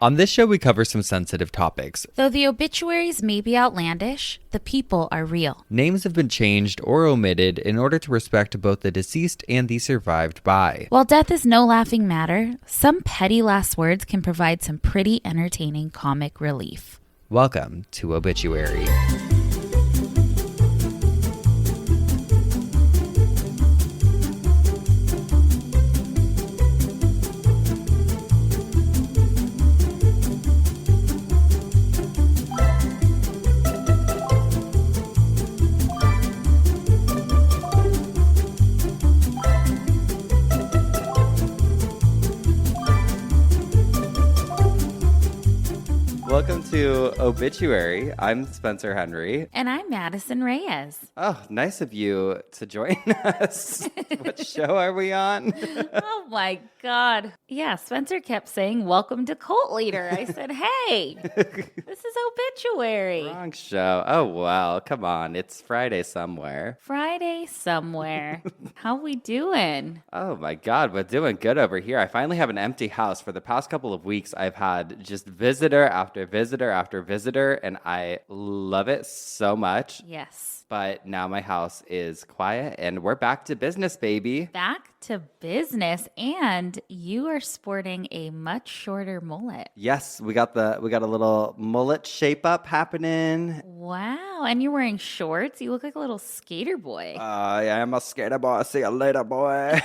On this show, we cover some sensitive topics. Though the obituaries may be outlandish, the people are real. Names have been changed or omitted in order to respect both the deceased and the survived by. While death is no laughing matter, some petty last words can provide some pretty entertaining comic relief. Welcome to Obituary. Welcome to Obituary. I'm Spencer Henry. And I'm Madison Reyes. Oh, nice of you to join us. What show are we on? Oh my God. Yeah, Spencer kept saying, welcome to Cult Leader. I said, hey, this is Obituary. Wrong show. Oh, well, come on. It's Friday somewhere. Friday somewhere. How we doing? Oh my God, we're doing good over here. I finally have an empty house. For the past couple of weeks, I've had just visitor after visitor after visitor, and I love it so much. Yes. But now my house is quiet, and we're back to business, baby. Back to business, and you are sporting a much shorter mullet. Yes, we got a little mullet shape up happening. Wow, and you're wearing shorts. You look like a little skater boy. I am a skater boy. See you later, boy.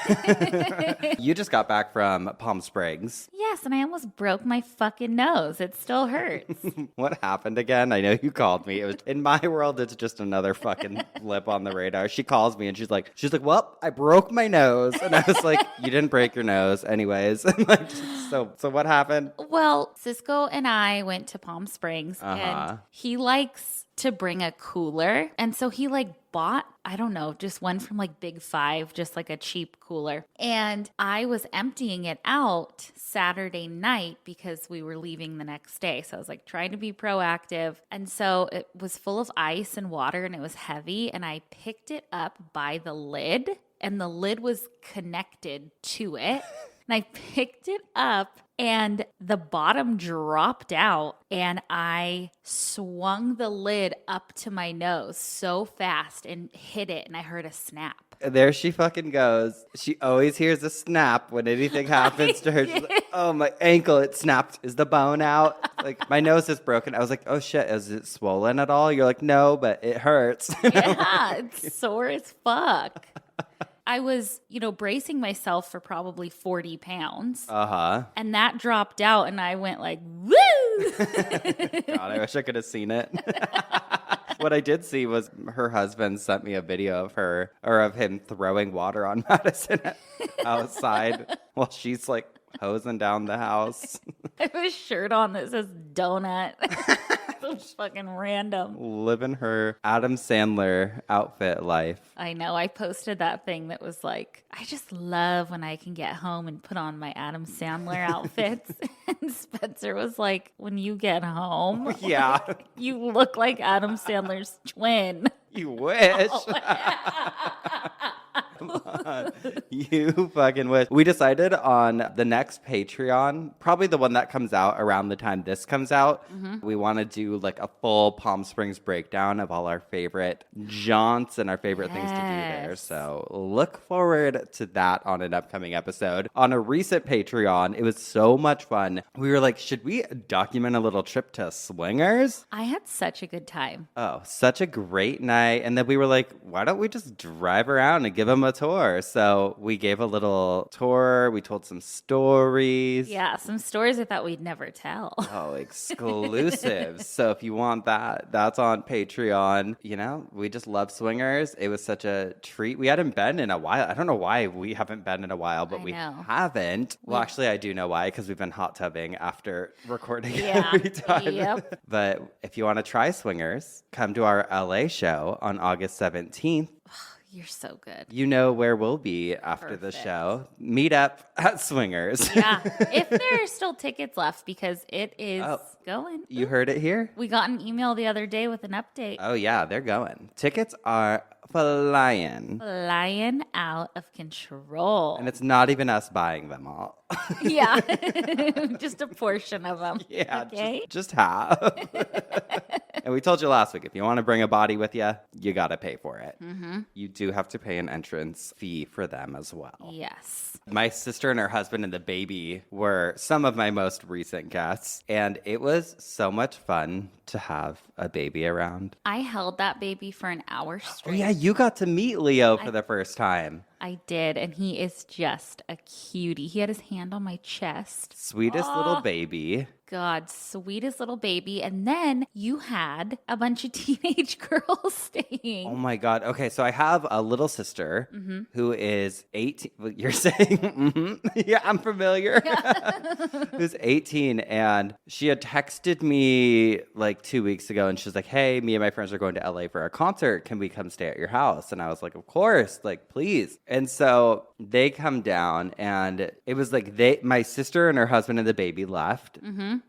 You just got back from Palm Springs. Yes, and I almost broke my fucking nose. It still hurts. What happened again? I know you called me. It was in my world. It's just another fucking blip on the radar. She calls me and she's like, well, I broke my nose, and I was like, you didn't break your nose, anyways. And like, so what happened? Well, Cisco and I went to Palm Springs, and he likes to bring a cooler, and so he bought, I don't know, just one from Big Five, just a cheap cooler. And I was emptying it out Saturday night because we were leaving the next day. So I was trying to be proactive. And so it was full of ice and water, and it was heavy. And I picked it up by the lid, and the lid was connected to it. And I picked it up, and the bottom dropped out, and I swung the lid up to my nose so fast and hit it, and I heard a snap. There she fucking goes. She always hears a snap when anything happens to her. She's like, oh, my ankle, it snapped. Is the bone out? My nose is broken. I was like, oh, shit, is it swollen at all? You're like, no, but it hurts. Yeah, it's sore as fuck. I was, bracing myself for probably 40 pounds. And that dropped out, and I went woo! God, I wish I could have seen it. What I did see was her husband sent me a video of him throwing water on Madison outside while she's hosing down the house. I have a shirt on that says donut. So fucking random. Living her Adam Sandler outfit life. I know. I posted that thing that was I just love when I can get home and put on my Adam Sandler outfits. And Spencer was like, when you get home, yeah, you look like Adam Sandler's twin. You wish. Come on. You fucking wish. We decided on the next Patreon, probably the one that comes out around the time this comes out. We want to do a full Palm Springs breakdown of all our favorite jaunts and our favorite things to do there. So look forward to that on an upcoming episode. On a recent Patreon, it was so much fun. We were like, should we document a little trip to Swingers? I had such a good time. Oh, such a great night. And then we were like, why don't we just drive around and give them a tour? So we gave a little tour. We told some stories. Yeah, some stories I thought we'd never tell. Oh, exclusives. So if you want that, that's on Patreon. We just love Swingers. It was such a treat. We hadn't been in a while. I don't know why we haven't been in a while, but we haven't. Well, actually, I do know why, because we've been hot tubbing after recording every time. Yep. But if you want to try Swingers, come to our LA show on August 17th. You're so good. You know where we'll be after the show. Meet up at Swingers. Yeah. If there are still tickets left, because it is going. You heard it here? We got an email the other day with an update. Oh, yeah, they're going. Tickets are Flying out of control. And it's not even us buying them all. Yeah. Just a portion of them. Yeah, okay. just half. And we told you last week, if you want to bring a body with you, you got to pay for it. Mm-hmm. You do have to pay an entrance fee for them as well. Yes. My sister and her husband and the baby were some of my most recent guests. And it was so much fun to have a baby around. I held that baby for an hour straight. Oh, yeah, you got to meet Leo for the first time. I did, and he is just a cutie. He had his hand on my chest. Sweetest little baby. God, sweetest little baby. And then you had a bunch of teenage girls staying. Oh my God. Okay, so I have a little sister who is 18. You're saying, yeah, I'm familiar. Who's 18, and she had texted me like 2 weeks ago, and she was like, hey, me and my friends are going to LA for a concert. Can we come stay at your house? And I was like, of course, like, please. And so they come down, and it was like my sister and her husband and the baby left.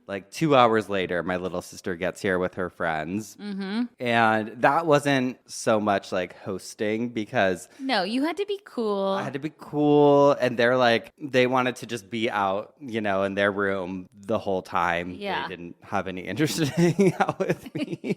Like 2 hours later, my little sister gets here with her friends. And that wasn't so much like hosting because... No, you had to be cool. I had to be cool. And they're like, they wanted to just be out, you know, in their room the whole time. Yeah. They didn't have any interest in hanging out with me.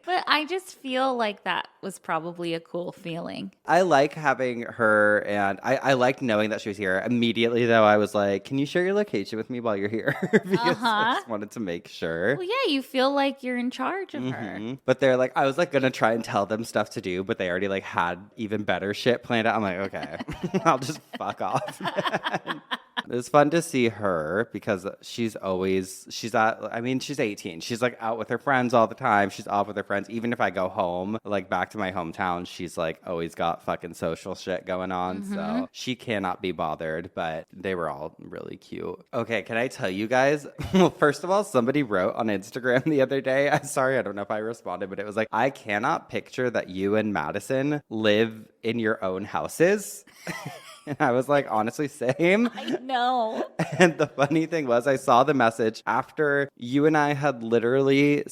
But I just feel like that was probably a cool feeling. I like having her, and I liked knowing that she was here. Immediately, though, I was like, can you share your location with me while you're here? Because I just wanted to make sure. Well, yeah, you feel like you're in charge of her. But they're like, I was like going to try and tell them stuff to do, but they already like had even better shit planned out. I'm like, okay, I'll just fuck off. It was fun to see her because she's 18. She's like out with her friends all the time. She's off with her friends. Even if I go home, like back to my hometown, she's like always got fucking social shit going on. So she cannot be bothered, but they were all really cute. Okay, can I tell you guys? Well, first of all, somebody wrote on Instagram the other day. I'm sorry, I don't know if I responded, but it was like, I cannot picture that you and Madison live in your own houses. And I was like, honestly, same. I know. And the funny thing was, I saw the message after you and I had literally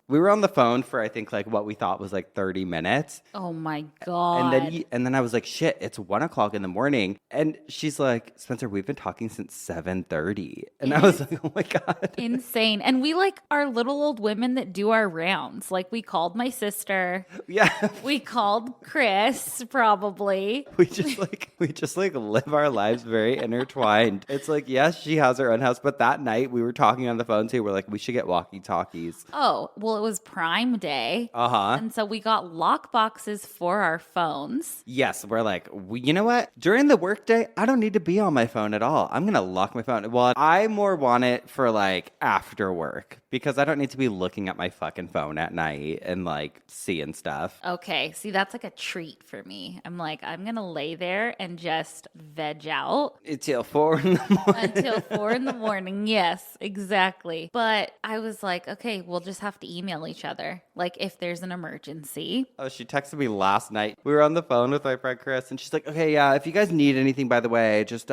we were on the phone for, I think, like what we thought was like 30 minutes. Oh my God. And then I was like, shit, it's 1 o'clock in the morning. And she's like, Spencer, we've been talking since 7:30. And I was like, oh my God. Insane. And we like are little old women that do our rounds. Like we called my sister. Yeah. We called Chris, probably. We just like live our lives very intertwined. It's like, yes, she has her own house, but that night we were talking on the phone too. We're like, we should get walkie-talkies. Oh, well, it was Prime Day. And so we got lock boxes for our phones. Yes, we're like, you know what? During the workday, I don't need to be on my phone at all. I'm going to lock my phone. Well, I more want it for like after work because I don't need to be looking at my fucking phone at night and like seeing stuff. Okay, see, that's like a treat for me. I'm like, I'm going to lay there and just veg out. Until 4 in the morning. Until 4 in the morning. Yes, exactly. But I was like, okay, we'll just have to email each other. Like if there's an emergency. Oh, she texted me last night. We were on the phone with my friend Chris, and she's like, okay, yeah, if you guys need anything, by the way, just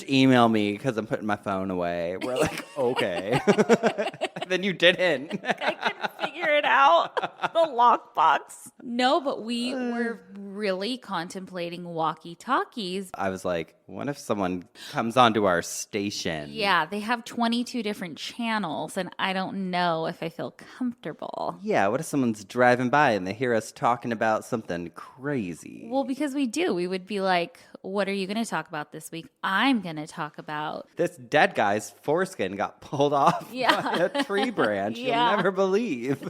email me because I'm putting my phone away. We're like, okay. Then you didn't. I couldn't figure it out. The lockbox. No, but we were really contemplating walkie-talkies. I was like, what if someone comes onto our station? Yeah, they have 22 different channels, and I don't know if I feel comfortable. Yeah, what if someone's driving by and they hear us talking about something crazy? Well, because we do. We would be like, what are you going to talk about this week? I'm going to talk about... This dead guy's foreskin got pulled off by a tree branch. Yeah. You'll never believe.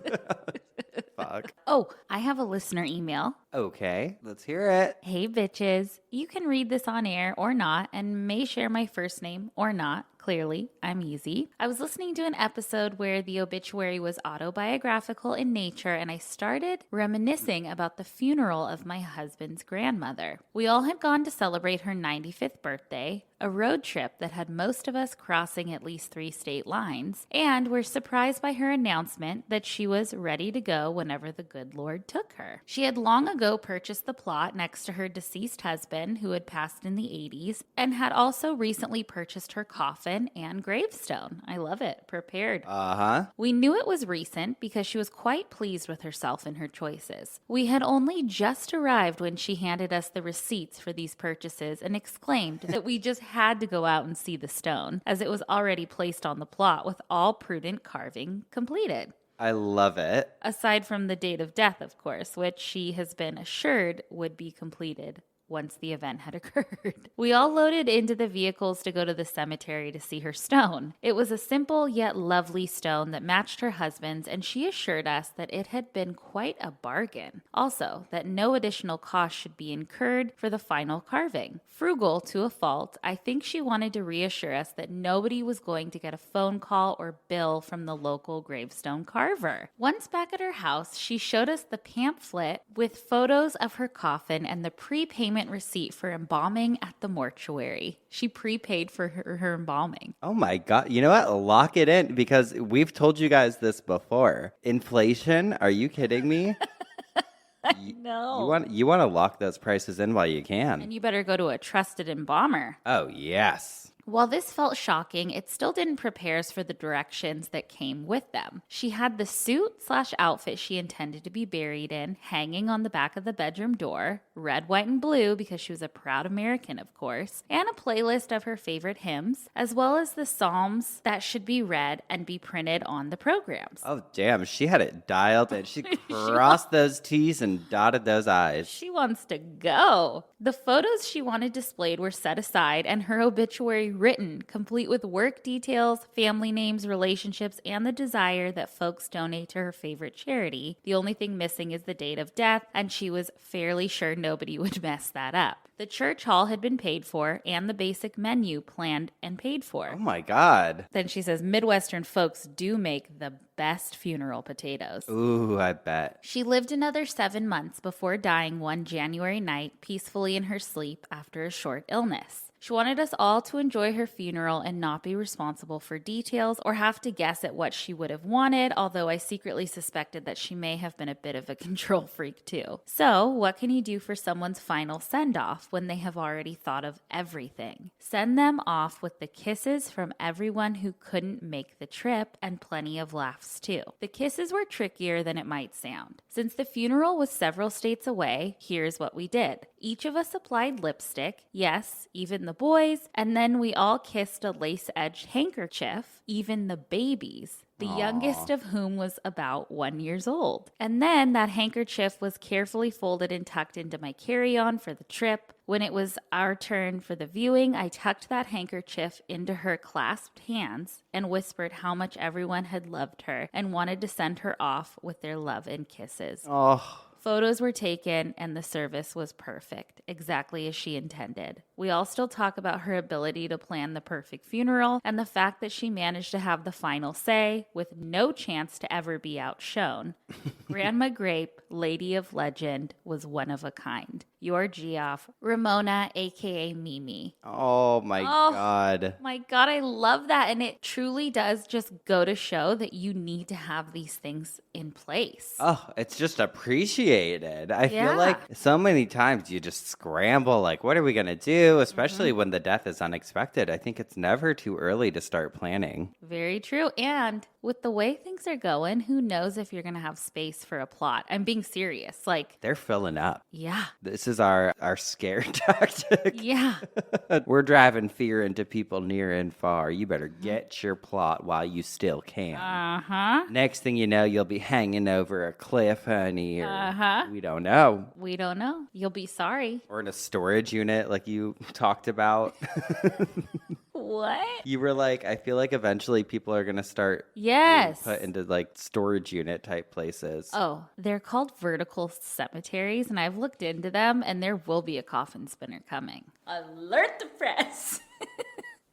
Fuck. Oh, I have a listener email. Okay, let's hear it. Hey, bitches. You can read this on air or not and may share my first name or not. Clearly, I'm easy. I was listening to an episode where the obituary was autobiographical in nature, and I started reminiscing about the funeral of my husband's grandmother. We all had gone to celebrate her 95th birthday. a road trip that had most of us crossing at least 3 state lines, and were surprised by her announcement that she was ready to go whenever the good Lord took her. She had long ago purchased the plot next to her deceased husband, who had passed in the 80s, and had also recently purchased her coffin and gravestone. I love it. Prepared. We knew it was recent because she was quite pleased with herself and her choices. We had only just arrived when she handed us the receipts for these purchases and exclaimed that we just had to go out and see the stone, as it was already placed on the plot with all prudent carving completed. I love it. Aside from the date of death, of course, which she has been assured would be completed once the event had occurred. We all loaded into the vehicles to go to the cemetery to see her stone. It was a simple yet lovely stone that matched her husband's, and she assured us that it had been quite a bargain. Also, that no additional cost should be incurred for the final carving. Frugal to a fault, I think she wanted to reassure us that nobody was going to get a phone call or bill from the local gravestone carver. Once back at her house, she showed us the pamphlet with photos of her coffin and the prepayment receipt for embalming at the mortuary. She prepaid for her embalming. Oh my God. You know what? Lock it in, because we've told you guys this before. Inflation? Are you kidding me? No. You want to lock those prices in while you can. And you better go to a trusted embalmer. Oh, yes. While this felt shocking, it still didn't prepare us for the directions that came with them. She had the suit/outfit she intended to be buried in hanging on the back of the bedroom door, red, white, and blue because she was a proud American, of course, and a playlist of her favorite hymns, as well as the psalms that should be read and be printed on the programs. Oh, damn. She had it dialed and she crossed those T's and dotted those I's. She wants to go. The photos she wanted displayed were set aside and her obituary written, complete with work details, family names, relationships, and the desire that folks donate to her favorite charity. The only thing missing is the date of death, and she was fairly sure nobody would mess that up. The church hall had been paid for, and the basic menu planned and paid for. Oh my God. Then she says, Midwestern folks do make the best funeral potatoes. Ooh, I bet. She lived another 7 months before dying one January night peacefully in her sleep after a short illness. She wanted us all to enjoy her funeral and not be responsible for details or have to guess at what she would have wanted, although I secretly suspected that she may have been a bit of a control freak too. So, what can you do for someone's final send-off when they have already thought of everything? Send them off with the kisses from everyone who couldn't make the trip and plenty of laughs too. The kisses were trickier than it might sound. Since the funeral was several states away, here's what we did. Each of us applied lipstick, yes, even the boys, and then we all kissed a lace-edged handkerchief, even the babies, the youngest of whom was about 1 year old. And then that handkerchief was carefully folded and tucked into my carry-on for the trip. When it was our turn for the viewing, I tucked that handkerchief into her clasped hands and whispered how much everyone had loved her and wanted to send her off with their love and kisses. Oh. Photos were taken and the service was perfect, exactly as she intended. We all still talk about her ability to plan the perfect funeral and the fact that she managed to have the final say with no chance to ever be outshone. Grandma Grape, Lady of Legend, was one of a kind. Your Geoff, Ramona, aka Mimi. Oh my God. My God, I love that. And it truly does just go to show that you need to have these things in place. Oh, it's just appreciated. I feel like so many times you just scramble, like, what are we going to do? Especially when the death is unexpected. I think it's never too early to start planning. Very true. And with the way things are going, who knows if you're going to have space for a plot? I'm being serious. Like, they're filling up. Yeah. This is our scare tactic. Yeah. We're driving fear into people near and far. You better get your plot while you still can. Uh-huh. Next thing you know, you'll be hanging over a cliff, honey. Or we don't know. We don't know. You'll be sorry. Or in a storage unit like you talked about. What? You were like, I feel like eventually people are going to start being put into like storage unit type places. Oh, they're called vertical cemeteries, and I've looked into them, and there will be a coffin spinner coming. Alert the press.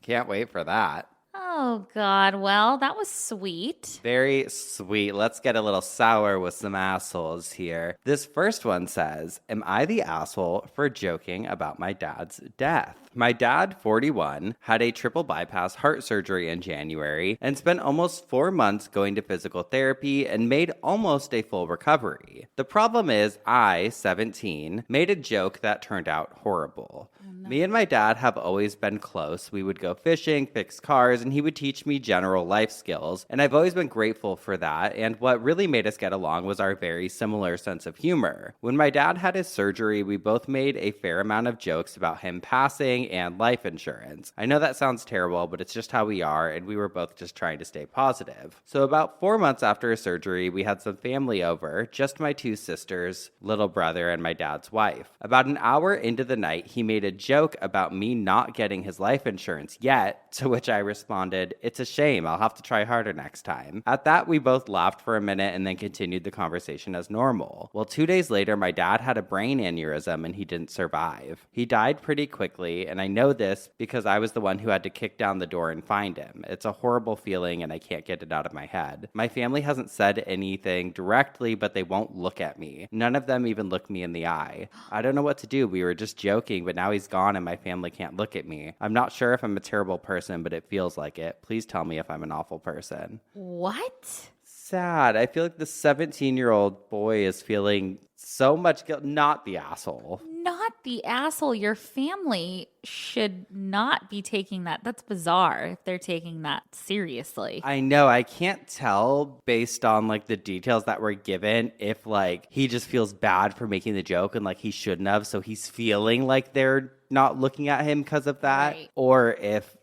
Can't wait for that. Oh, God. Well, that was sweet. Very sweet. Let's get a little sour with some assholes here. This first one says, am I the asshole for joking about my dad's death? My dad, 41, had a triple bypass heart surgery in January and spent almost 4 months going to physical therapy and made almost a full recovery. The problem is I, 17, made a joke that turned out horrible. Me and my dad have always been close. We would go fishing, fix cars, and he would teach me general life skills. And I've always been grateful for that. And what really made us get along was our very similar sense of humor. When my dad had his surgery, we both made a fair amount of jokes about him passing and life insurance. I know that sounds terrible, but it's just how we are, and we were both just trying to stay positive. So about 4 months after his surgery, we had some family over, just my 2 sisters, little brother, and my dad's wife. About an hour into the night, he made a joke about me not getting his life insurance yet, to which I responded, it's a shame, I'll have to try harder next time. At that, we both laughed for a minute and then continued the conversation as normal. Well, 2 days later, my dad had a brain aneurysm and he didn't survive. He died pretty quickly, and I know this because I was the one who had to kick down the door and find him. It's a horrible feeling and I can't get it out of my head. My family hasn't said anything directly, but they won't look at me. None of them even look me in the eye. I don't know what to do. We were just joking, but now he's gone and my family can't look at me. I'm not sure if I'm a terrible person, but it feels like it. Please tell me if I'm an awful person. What? Sad. I feel like the 17-year-old boy is feeling so much guilt. Not the asshole. Not the asshole. Your family should not be taking that. That's bizarre if they're taking that seriously. I know. I can't tell based on like the details that were given if like he just feels bad for making the joke and like he shouldn't have. So he's feeling like they're not looking at him because of that. Right. Or if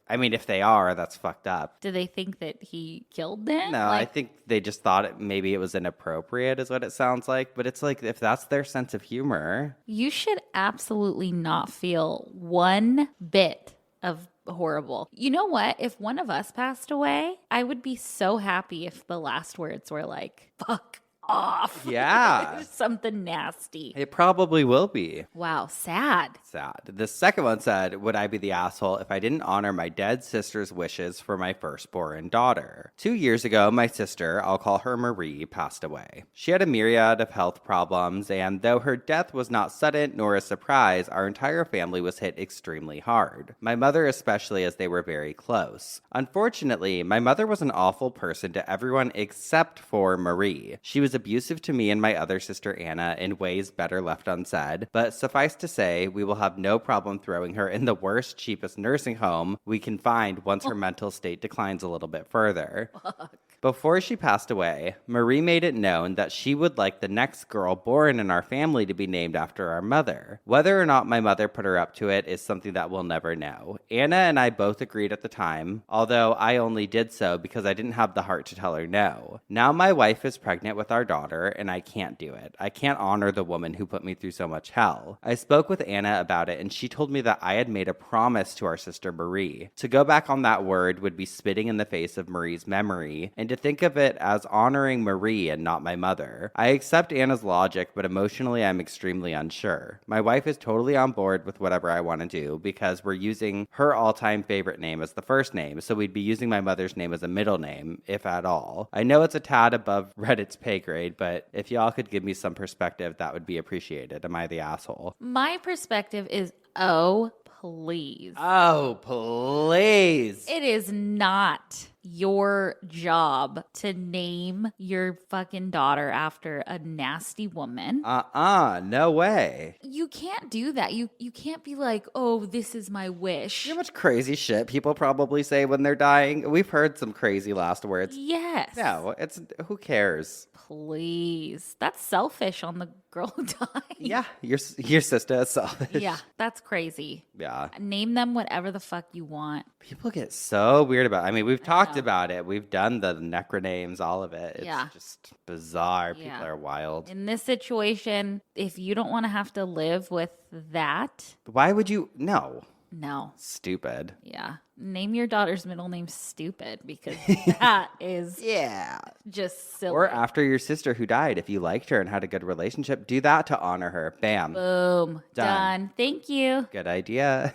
they are, that's fucked up. Do they think that he killed them? No, I think they just thought maybe it was inappropriate is what it sounds like. But it's like, if that's their sense of humor. You should absolutely not feel one bit of horrible. You know what? If one of us passed away, I would be so happy if the last words were like, fuck off. Yeah. Something nasty. It probably will be. Wow, sad. Sad. The second one said, would I be the asshole if I didn't honor my dead sister's wishes for my firstborn daughter? 2 years ago, my sister, I'll call her Marie, passed away. She had a myriad of health problems, and though her death was not sudden nor a surprise, our entire family was hit extremely hard. My mother especially, as they were very close. Unfortunately, my mother was an awful person to everyone except for Marie. She was abusive to me and my other sister Anna in ways better left unsaid, but suffice to say, we will have no problem throwing her in the worst, cheapest nursing home we can find once her mental state declines a little bit further. Fuck. Before she passed away, Marie made it known that she would like the next girl born in our family to be named after our mother. Whether or not my mother put her up to it is something that we'll never know. Anna and I both agreed at the time, although I only did so because I didn't have the heart to tell her no. Now my wife is pregnant with our daughter, and I can't do it. I can't honor the woman who put me through so much hell. I spoke with Anna about it, and she told me that I had made a promise to our sister Marie. To go back on that word would be spitting in the face of Marie's memory, and to think of it as honoring Marie and not my mother. I accept Anna's logic, but emotionally I'm extremely unsure. My wife is totally on board with whatever I want to do because we're using her all-time favorite name as the first name, so we'd be using my mother's name as a middle name, if at all. I know it's a tad above Reddit's pay grade, but if y'all could give me some perspective, that would be appreciated. Am I the asshole? My perspective is, oh, please. Oh, please. It is not your job to name your fucking daughter after a nasty woman. No way. You can't do that. You can't be like, oh, this is my wish. You know how much crazy shit people probably say when they're dying? We've heard some crazy last words. Yes. No, who cares? Please. That's selfish on the girl who died. Yeah, your sister is selfish. Yeah, that's crazy. Yeah. Name them whatever the fuck you want. People get so weird about it. I mean, we've talked about it. We've done the necronames, all of it. It's just bizarre. Yeah. People are wild. In this situation, if you don't want to have to live with that. Why would you? No. No. Stupid. Yeah. name your daughter's middle name stupid because that is just silly. Or after your sister who died, if you liked her and had a good relationship, do that to honor her. Bam. Boom. Done. Thank you. Good idea.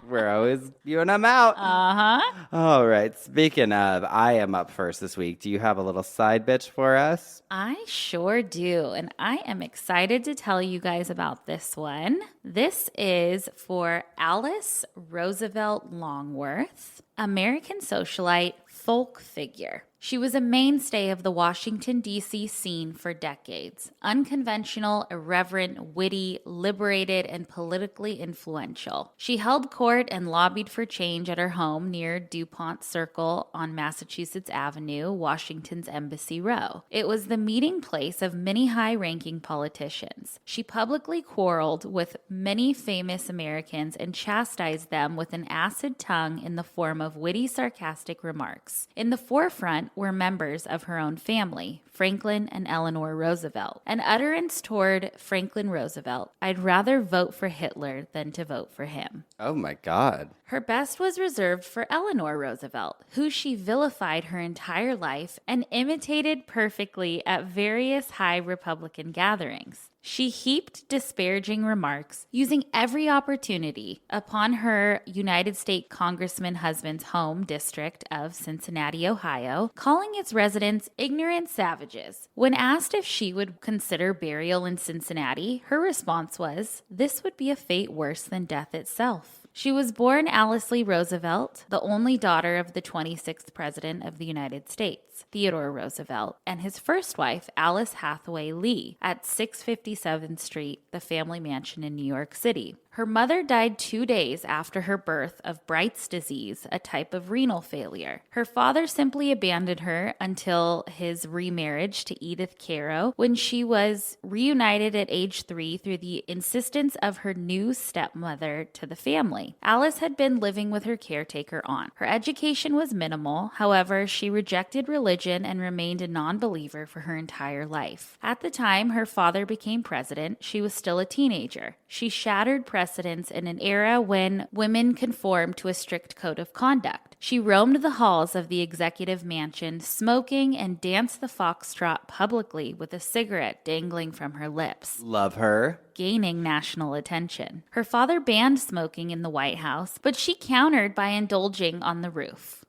We're always viewing them out. Uh-huh. All right. Speaking of, I am up first this week. Do you have a little side bitch for us? I sure do. And I am excited to tell you guys about this one. This is for Alice Roosevelt Longworth, American socialite, folk figure. She was a mainstay of the Washington, D.C. scene for decades. Unconventional, irreverent, witty, liberated, and politically influential. She held court and lobbied for change at her home near DuPont Circle on Massachusetts Avenue, Washington's Embassy Row. It was the meeting place of many high-ranking politicians. She publicly quarreled with many famous Americans and chastised them with an acid tongue in the form of witty, sarcastic remarks. In the forefront were members of her own family, Franklin and Eleanor Roosevelt. An utterance toward Franklin Roosevelt, "I'd rather vote for Hitler than to vote for him." Oh my God. Her best was reserved for Eleanor Roosevelt, who she vilified her entire life and imitated perfectly at various high Republican gatherings. She heaped disparaging remarks, using every opportunity, upon her United States Congressman husband's home district of Cincinnati, Ohio, calling its residents ignorant savages. When asked if she would consider burial in Cincinnati, her response was, "This would be a fate worse than death itself." She was born Alice Lee Roosevelt, the only daughter of the 26th President of the United States, Theodore Roosevelt, and his first wife, Alice Hathaway Lee, at 657th Street, the family mansion in New York City. Her mother died 2 days after her birth of Bright's disease, a type of renal failure. Her father simply abandoned her until his remarriage to Edith Caro, when she was reunited at age 3 through the insistence of her new stepmother to the family. Alice had been living with her caretaker aunt. Her education was minimal, however, she rejected religion and remained a non-believer for her entire life. At the time her father became president, she was still a teenager. She shattered precedents in an era when women conformed to a strict code of conduct. She roamed the halls of the executive mansion, smoking, and danced the foxtrot publicly with a cigarette dangling from her lips. Love her. Gaining national attention. Her father banned smoking in the White House, but she countered by indulging on the roof.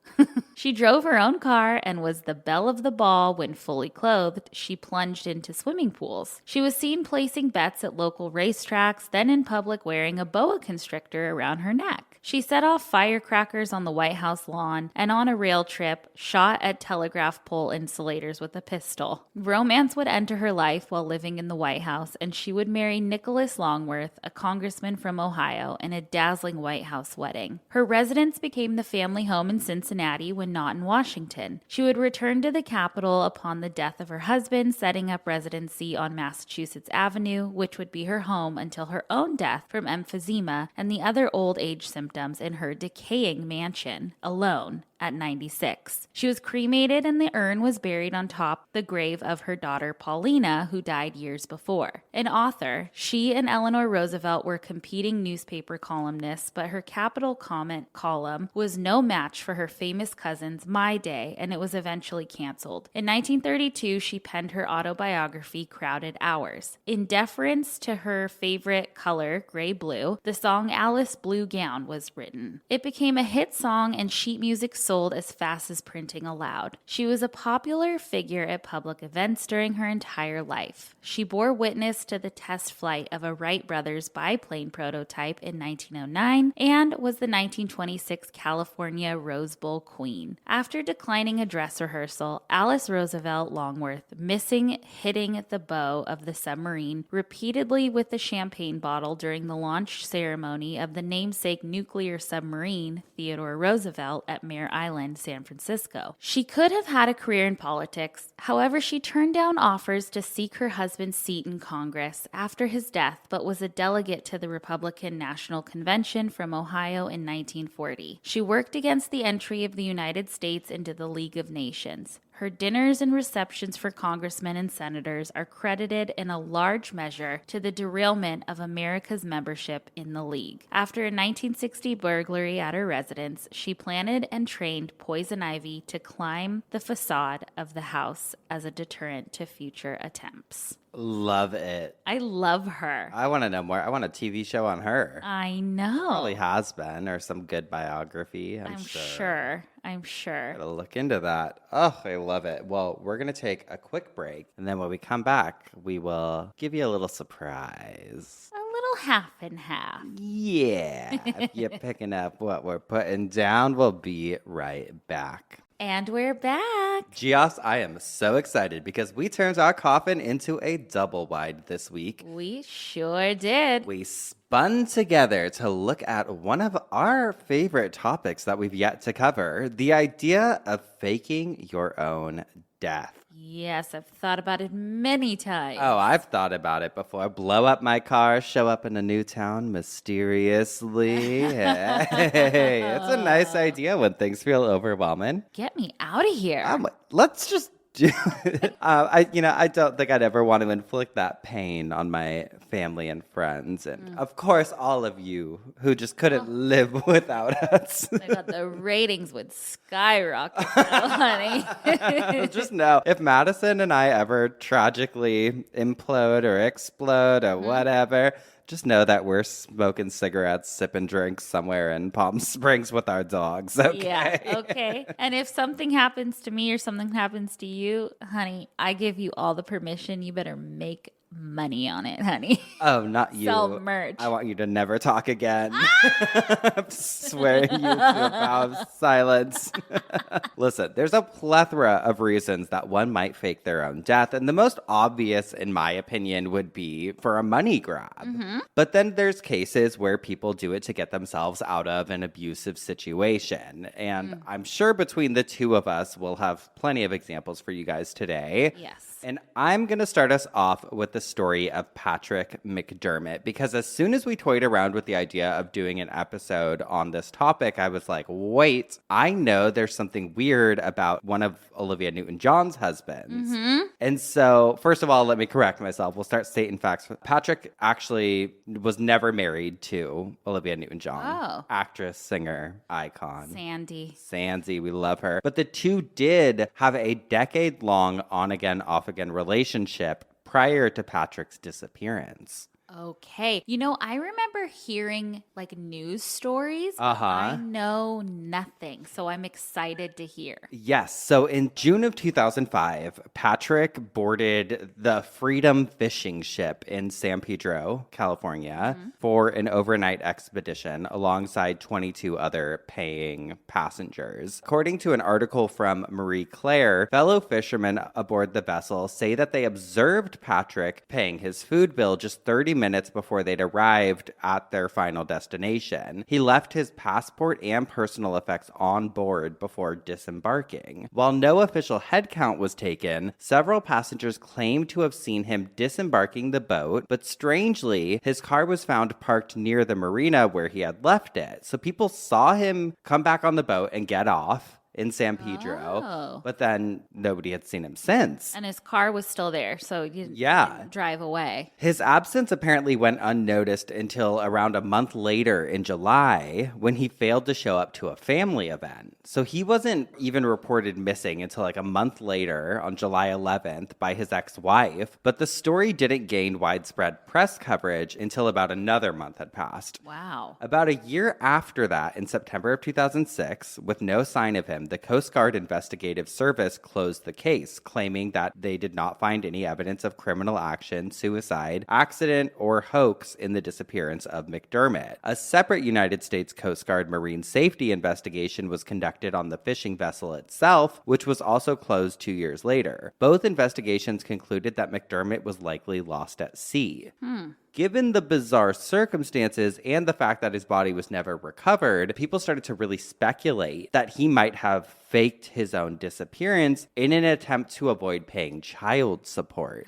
She drove her own car and was the belle of the ball when, fully clothed, she plunged into swimming pools. She was seen placing bets at local racetracks, then in public wearing a boa constrictor around her neck. She set off firecrackers on the White House lawn and on a rail trip, shot at telegraph pole insulators with a pistol. Romance would enter her life while living in the White House, and she would marry Nicholas Longworth, a congressman from Ohio, in a dazzling White House wedding. Her residence became the family home in Cincinnati when not in Washington. She would return to the capital upon the death of her husband, setting up residency on Massachusetts Avenue, which would be her home until her own death from emphysema and the other old age symptoms in her decaying mansion, alone, at 96. She was cremated and the urn was buried on top the grave of her daughter Paulina, who died years before. An author, she and Eleanor Roosevelt were competing newspaper columnists, but her Capital Comment column was no match for her famous cousin's My Day, and it was eventually canceled. In 1932, she penned her autobiography, Crowded Hours. In deference to her favorite color, gray-blue, the song Alice Blue Gown was written. It became a hit song and sheet music sold as fast as printing allowed. She was a popular figure at public events during her entire life. She bore witness to the test flight of a Wright brothers biplane prototype in 1909 and was the 1926 California Rose Bowl queen. After declining a dress rehearsal, Alice Roosevelt Longworth, missing hitting the bow of the submarine repeatedly with the champagne bottle during the launch ceremony of the namesake nuclear submarine, Theodore Roosevelt, at Mare Island, San Francisco. She could have had a career in politics. However, she turned down offers to seek her husband's seat in Congress after his death, but was a delegate to the Republican National Convention from Ohio in 1940. She worked against the entry of the United States into the League of Nations. Her dinners and receptions for congressmen and senators are credited in a large measure to the derailment of America's membership in the League. After a 1960 burglary at her residence, she planted and trained poison ivy to climb the facade of the house as a deterrent to future attempts. Love it. I love her. I want to know more. I want a TV show on her. I know. Probably has been, or some good biography. I'm sure. I'm sure. Gotta look into that. Oh, I love it. Well, we're gonna take a quick break, and then when we come back, we will give you a little surprise. A little half and half. Yeah. If you're picking up what we're putting down, we'll be right back. And we're back. Gios, I am so excited because we turned our coffin into a double wide this week. We sure did. We spun together to look at one of our favorite topics that we've yet to cover, the idea of faking your own death. Yes, I've thought about it many times. Oh, I've thought about it before. Blow up my car, show up in a new town mysteriously. Hey, it's a nice idea when things feel overwhelming. Get me out of here. Let's just do it. I don't think I'd ever want to inflict that pain on my family and friends. And of course, all of you who just couldn't live without us. I thought the ratings would skyrocket, though, honey. Just know, if Madison and I ever tragically implode or explode or whatever, just know that we're smoking cigarettes, sipping drinks somewhere in Palm Springs with our dogs, okay? Yeah, okay. And if something happens to me or something happens to you, honey, I give you all the permission. You better make money on it, honey. Oh, not you. Sell merch. I want you to never talk again. I'm swearing you to a vow of silence. Listen, there's a plethora of reasons that one might fake their own death, and the most obvious, in my opinion, would be for a money grab. Mm-hmm. But then there's cases where people do it to get themselves out of an abusive situation. And I'm sure between the two of us, we'll have plenty of examples for you guys today. Yes. And I'm going to start us off with the story of Patrick McDermott, because as soon as we toyed around with the idea of doing an episode on this topic, I was like, wait, I know there's something weird about one of Olivia Newton-John's husbands. Mm-hmm. And so, first of all, let me correct myself. We'll start stating facts. Patrick actually was never married to Olivia Newton-John. Oh. Actress, singer, icon. Sandy, we love her. But the two did have a decade-long on-again, off-again relationship prior to Patrick's disappearance. Okay. I remember hearing news stories. Uh-huh. I know nothing, so I'm excited to hear. Yes. So in June of 2005, Patrick boarded the Freedom fishing ship in San Pedro, California, for an overnight expedition alongside 22 other paying passengers. According to an article from Marie Claire, fellow fishermen aboard the vessel say that they observed Patrick paying his food bill just 30 minutes before they'd arrived at their final destination. He left his passport and personal effects on board before disembarking. While no official head count was taken, several passengers claimed to have seen him disembarking the boat, but strangely, his car was found parked near the marina where he had left it. So people saw him come back on the boat and get off in San Pedro, but then nobody had seen him since. And his car was still there, so you didn't drive away. His absence apparently went unnoticed until around a month later in July, when he failed to show up to a family event. So he wasn't even reported missing until a month later on July 11th by his ex-wife, but the story didn't gain widespread press coverage until about another month had passed. Wow. About a year after that, in September of 2006, with no sign of him, the Coast Guard Investigative Service closed the case, claiming that they did not find any evidence of criminal action, suicide, accident, or hoax in the disappearance of McDermott. A separate United States Coast Guard marine safety investigation was conducted on the fishing vessel itself, which was also closed 2 years later. Both investigations concluded that McDermott was likely lost at sea. given the bizarre circumstances and the fact that his body was never recovered, people started to really speculate that he might have faked his own disappearance in an attempt to avoid paying child support.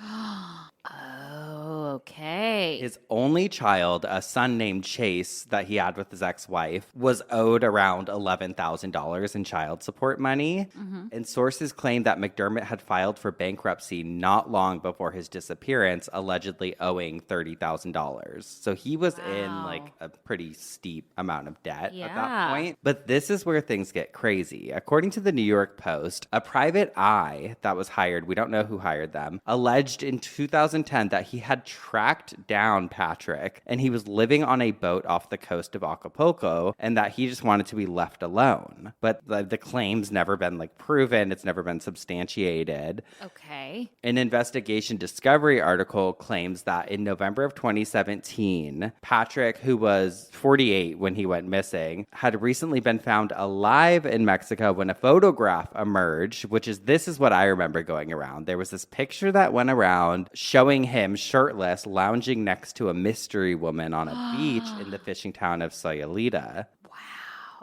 Oh, okay. His only child, a son named Chase that he had with his ex-wife, was owed around $11,000 in child support money. And sources claim that McDermott had filed for bankruptcy not long before his disappearance, allegedly owing $30,000. So he was in like a pretty steep amount of debt at that point. But this is where things get crazy. According to the New York Post, a private eye that was hired, we don't know who hired them, alleged in 2010 that he had tracked down Patrick and he was living on a boat off the coast of Acapulco and that he just wanted to be left alone. But the claim's never been like proven. It's never been substantiated. Okay. An investigation discovery article claims that in November of 2017, Patrick, who was 48 when he went missing, had recently been found alive in Mexico when a photograph emerged, this is what I remember going around. There was this picture that went around showing him shirtless, lounging next to a mystery woman on a beach in the fishing town of Sayulita.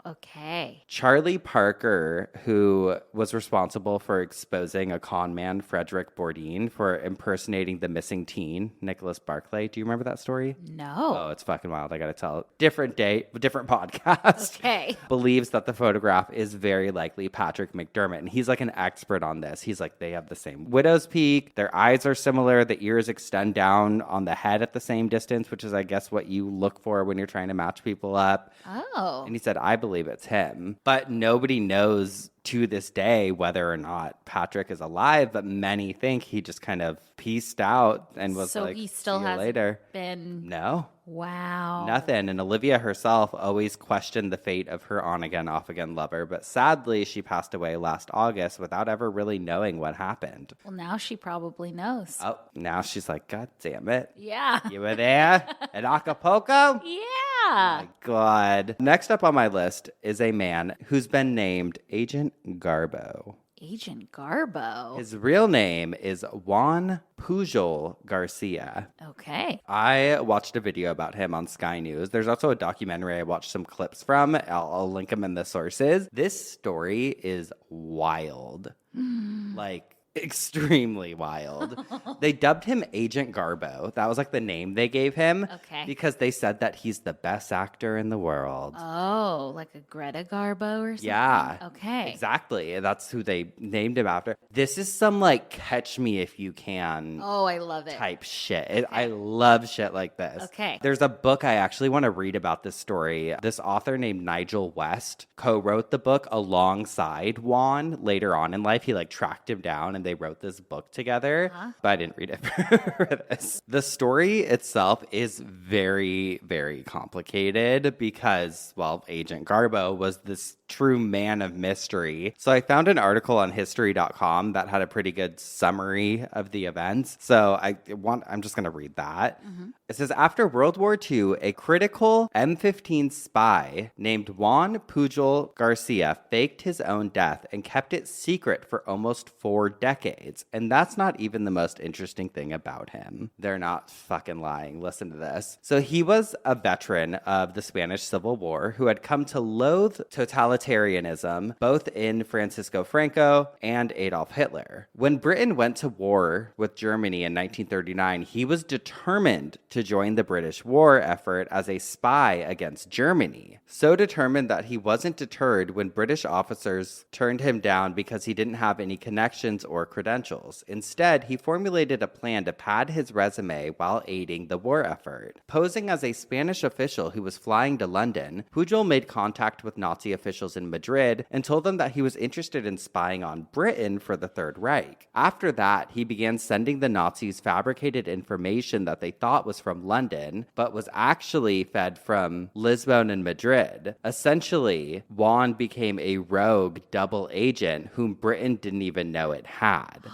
Okay. Charlie Parker, who was responsible for exposing a con man, Frederick Bourdin, for impersonating the missing teen, Nicholas Barclay. Do you remember that story? No. Oh, it's fucking wild. I gotta tell it. Different date, different podcast. Okay. Believes that the photograph is very likely Patrick McDermott. And he's like an expert on this. He's like, they have the same widow's peak. Their eyes are similar. The ears extend down on the head at the same distance, which is, I guess, what you look for when you're trying to match people up. Oh. And he said, I believe it's him. But nobody knows to this day whether or not Patrick is alive, but many think he just kind of pieced out and was so like, he still see you hasn't later. been... No. Wow. Nothing. And Olivia herself always questioned the fate of her on-again, off-again lover, but sadly she passed away last August without ever really knowing what happened. Well, now she probably knows. Oh, now she's like, God damn it. Yeah. You were there at Acapulco? Yeah. My God. Next up on my list is a man who's been named Agent Garbo. Agent Garbo. His real name is Juan Pujol Garcia. Okay. I watched a video about him on Sky News. There's also a documentary I watched some clips from. I'll link them in the sources. This story is wild. Like, extremely wild. They dubbed him Agent Garbo. That was like the name they gave him. Okay. Because they said that he's the best actor in the world. Oh, like a Greta Garbo or something? Yeah. Okay. Exactly. That's who they named him after. This is some like Catch Me If You Can Oh, I love it. type shit. I love shit like this. Okay. There's a book I actually want to read about this story. This author named Nigel West co-wrote the book alongside Juan later on in life. He like tracked him down and they wrote this book together, but I didn't read it for this. The story itself is very, very complicated because, well, Agent Garbo was this true man of mystery. So I found an article on history.com that had a pretty good summary of the events. So I'm just going to read that. It says, after World War II, a critical M15 spy named Juan Pujol Garcia faked his own death and kept it secret for almost 4 decades. And that's not even the most interesting thing about him. They're not fucking lying. Listen to this. So he was a veteran of the Spanish Civil War who had come to loathe totalitarianism, both in Francisco Franco and Adolf Hitler. When Britain went to war with Germany in 1939, he was determined to join the British war effort as a spy against Germany. So determined that he wasn't deterred when British officers turned him down because he didn't have any connections or credentials. Instead, he formulated a plan to pad his resume while aiding the war effort. Posing as a Spanish official who was flying to London, Pujol made contact with Nazi officials in Madrid and told them that he was interested in spying on Britain for the Third Reich. After that, he began sending the Nazis fabricated information that they thought was from London, but was actually fed from Lisbon and Madrid. Essentially, Juan became a rogue double agent whom Britain didn't even know it had.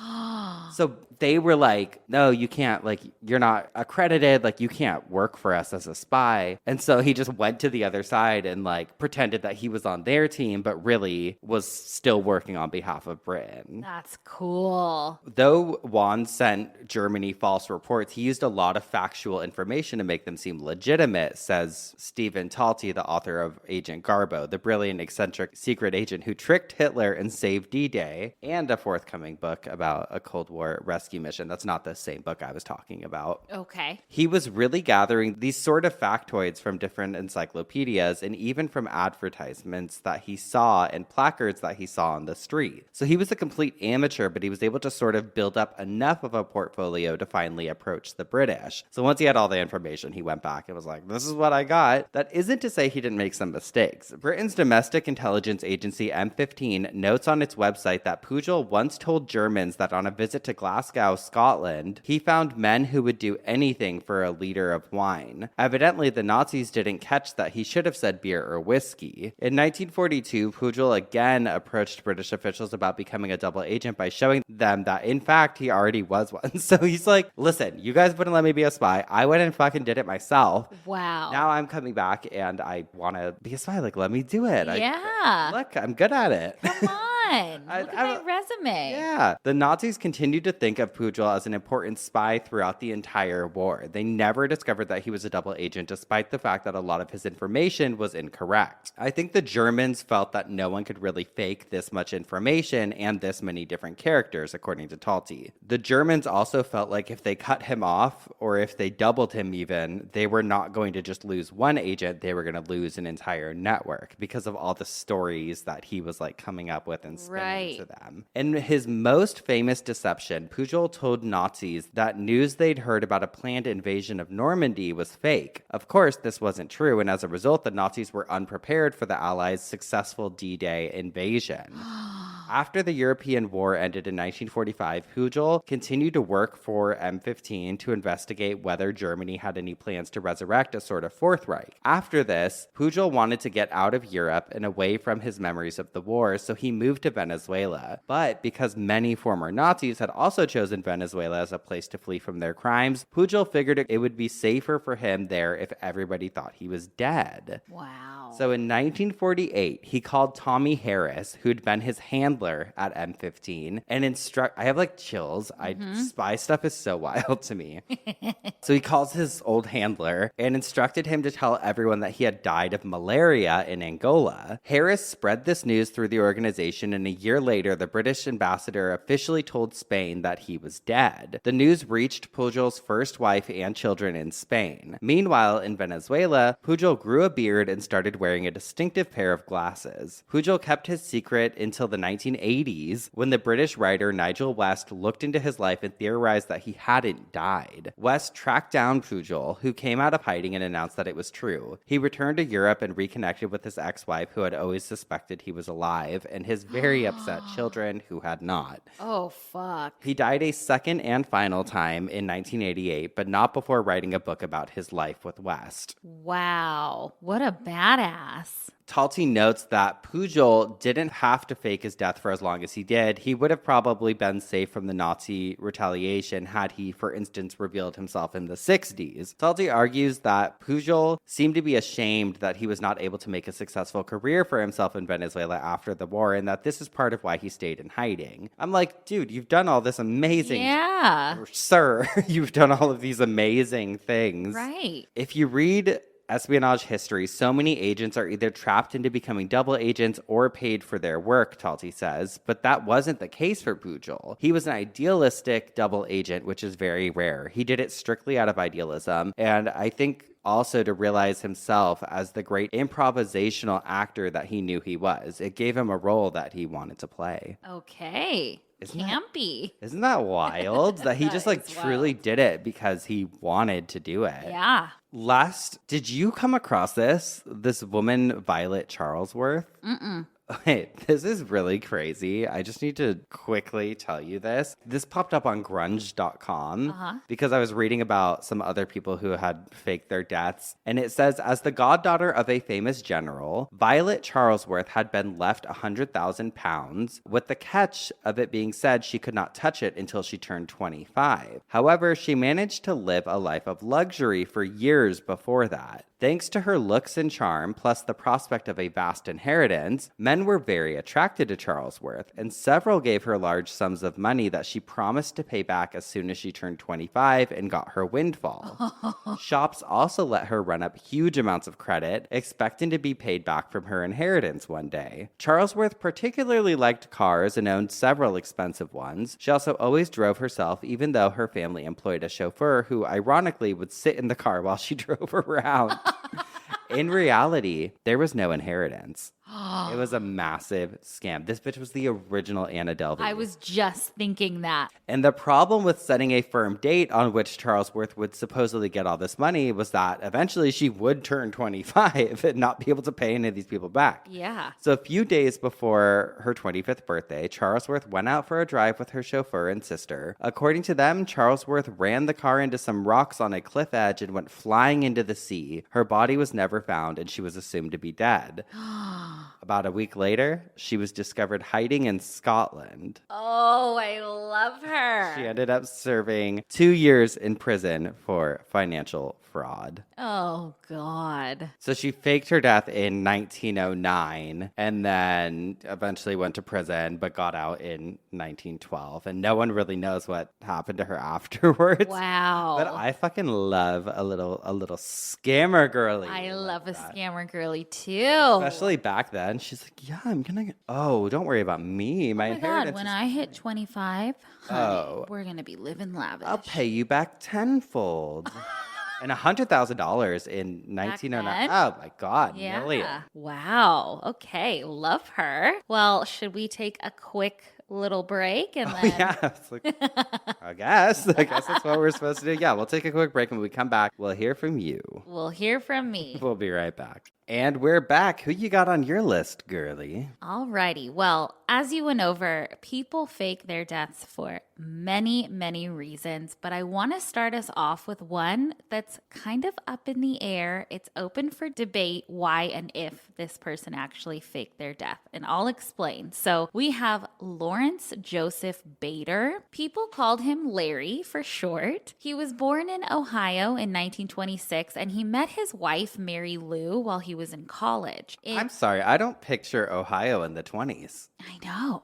So they were like, no, you can't, like, you're not accredited, like, you can't work for us as a spy. And so he just went to the other side and, like, pretended that he was on their team, but really was still working on behalf of Britain. That's cool. Though Juan sent Germany false reports, he used a lot of factual information to make them seem legitimate, says Stephen Talty, the author of Agent Garbo, the brilliant, eccentric secret agent who tricked Hitler and saved D-Day, and a forthcoming book about a Cold War rescue mission. That's not the same book I was talking about. Okay. He was really gathering these sort of factoids from different encyclopedias and even from advertisements that he saw and placards that he saw on the street. So he was a complete amateur, but he was able to sort of build up enough of a portfolio to finally approach the British. So once he had all the information, he went back and was like, this is what I got. That isn't to say he didn't make some mistakes. Britain's domestic intelligence agency M15 notes on its website that Pujol once told Germans that on a visit to Glasgow, Scotland, he found men who would do anything for a liter of wine. Evidently, the Nazis didn't catch that he should have said beer or whiskey. In 1942, Pujol again approached British officials about becoming a double agent by showing them that, in fact, he already was one. So he's like, listen, you guys wouldn't let me be a spy. I went and fucking did it myself. Wow. Now I'm coming back and I want to be a spy. Like, let me do it. Yeah. Look, I'm good at it. Come on. Look at my resume. Yeah. The Nazis continued to think of Pujol as an important spy throughout the entire war. They never discovered that he was a double agent, despite the fact that a lot of his information was incorrect. I think the Germans felt that no one could really fake this much information and this many different characters, according to Talty. The Germans also felt like if they cut him off, or if they doubled him even, they were not going to just lose one agent, they were going to lose an entire network because of all the stories that he was like coming up with and spinning to them. In his most famous deception, Pujol told Nazis that news they'd heard about a planned invasion of Normandy was fake. Of course, this wasn't true, and as a result, the Nazis were unprepared for the Allies' successful D-Day invasion. After the European War ended in 1945, Pujol continued to work for M15 to investigate whether Germany had any plans to resurrect a sort of Fourth Reich. After this, Pujol wanted to get out of Europe and away from his memories of the war, so he moved to Venezuela. But because many former Nazis had also chosen Venezuela as a place to flee from their crimes, Pujol figured it would be safer for him there if everybody thought he was dead. Wow. So in 1948, he called Tommy Harris, who'd been his handler at M15, and I have like chills. Spy stuff is so wild to me. So he calls his old handler and instructed him to tell everyone that he had died of malaria in Angola. Harris spread this news through the organization, and a year later, the British ambassador officially told Spain that he was dead. The news reached Pujol's first wife and children in Spain. Meanwhile, in Venezuela, Pujol grew a beard and started wearing a distinctive pair of glasses. Pujol kept his secret until the 1980s, when the British writer Nigel West looked into his life and theorized that he hadn't died. West tracked down Pujol, who came out of hiding and announced that it was true. He returned to Europe and reconnected with his ex-wife, who had always suspected he was alive, and his very upset children, who had not. Oh, fuck. He died a second and final time in 1988, but not before writing a book about his life with West. Wow. What a badass. Talty notes that Pujol didn't have to fake his death for as long as he did. He would have probably been safe from the Nazi retaliation had he, for instance, revealed himself in the 60s. Talty argues that Pujol seemed to be ashamed that he was not able to make a successful career for himself in Venezuela after the war, and that this is part of why he stayed in hiding. I'm like, dude, you've done all this amazing... Yeah. Sir, you've done all of these amazing things. Right. If you read espionage history, so many agents are either trapped into becoming double agents or paid for their work, Talty says, but that wasn't the case for Pujol. He was an idealistic double agent, which is very rare. He did it strictly out of idealism, and I think also to realize himself as the great improvisational actor that he knew he was. It gave him a role that he wanted to play. Okay. Campy. Isn't that wild? That he just like truly did it because he wanted to do it. Yeah. Last, did you come across this woman, Violet Charlesworth? Mm-mm. Wait, this is really crazy. I just need to quickly tell you this. This popped up on grunge.com because I was reading about some other people who had faked their deaths. And it says, as the goddaughter of a famous general, Violet Charlesworth had been left 100,000 pounds, with the catch of it being said she could not touch it until she turned 25. However, she managed to live a life of luxury for years before that. Thanks to her looks and charm, plus the prospect of a vast inheritance, men were very attracted to Charlesworth, and several gave her large sums of money that she promised to pay back as soon as she turned 25 and got her windfall. Shops also let her run up huge amounts of credit, expecting to be paid back from her inheritance one day. Charlesworth particularly liked cars and owned several expensive ones. She also always drove herself, even though her family employed a chauffeur who ironically would sit in the car while she drove around. In reality, there was no inheritance. It was a massive scam. This bitch was the original Anna Delvey. I was just thinking that. And the problem with setting a firm date on which Charlesworth would supposedly get all this money was that eventually she would turn 25 and not be able to pay any of these people back. Yeah. So a few days before her 25th birthday, Charlesworth went out for a drive with her chauffeur and sister. According to them, Charlesworth ran the car into some rocks on a cliff edge and went flying into the sea. Her body was never found and she was assumed to be dead. About a week later, she was discovered hiding in Scotland. Oh, I love her. She ended up serving 2 years in prison for financial fraud. Oh, God. So she faked her death in 1909 and then eventually went to prison, but got out in 1912. And no one really knows what happened to her afterwards. Wow. But I fucking love a little scammer girly. I love a scammer girly too. Especially back then. She's like, yeah, I'm going to, don't worry about me. My Oh my inheritance God, when is I hit 25, honey, we're going to be living lavish. I'll pay you back tenfold. And $100,000 in 1909. then? Oh my God, Yeah. million. Wow. Okay. Love her. Well, should we take a quick little break and then Yeah, it's like, I guess that's what we're supposed to do. Yeah, we'll take a quick break and when we come back, we'll hear from you. we'll hear from me? We'll be right back. And we're back. Who you got on your list, girly? Alrighty. Well, as you went over, people fake their deaths for many, many reasons, but I want to start us off with one that's kind of up in the air. It's open for debate why and if this person actually faked their death, and I'll explain. So we have Lawrence Joseph Bader. People called him Larry for short. He was born in Ohio in 1926, and he met his wife, Mary Lou, while he was in college. I'm sorry, I don't picture Ohio in the 20s. I know.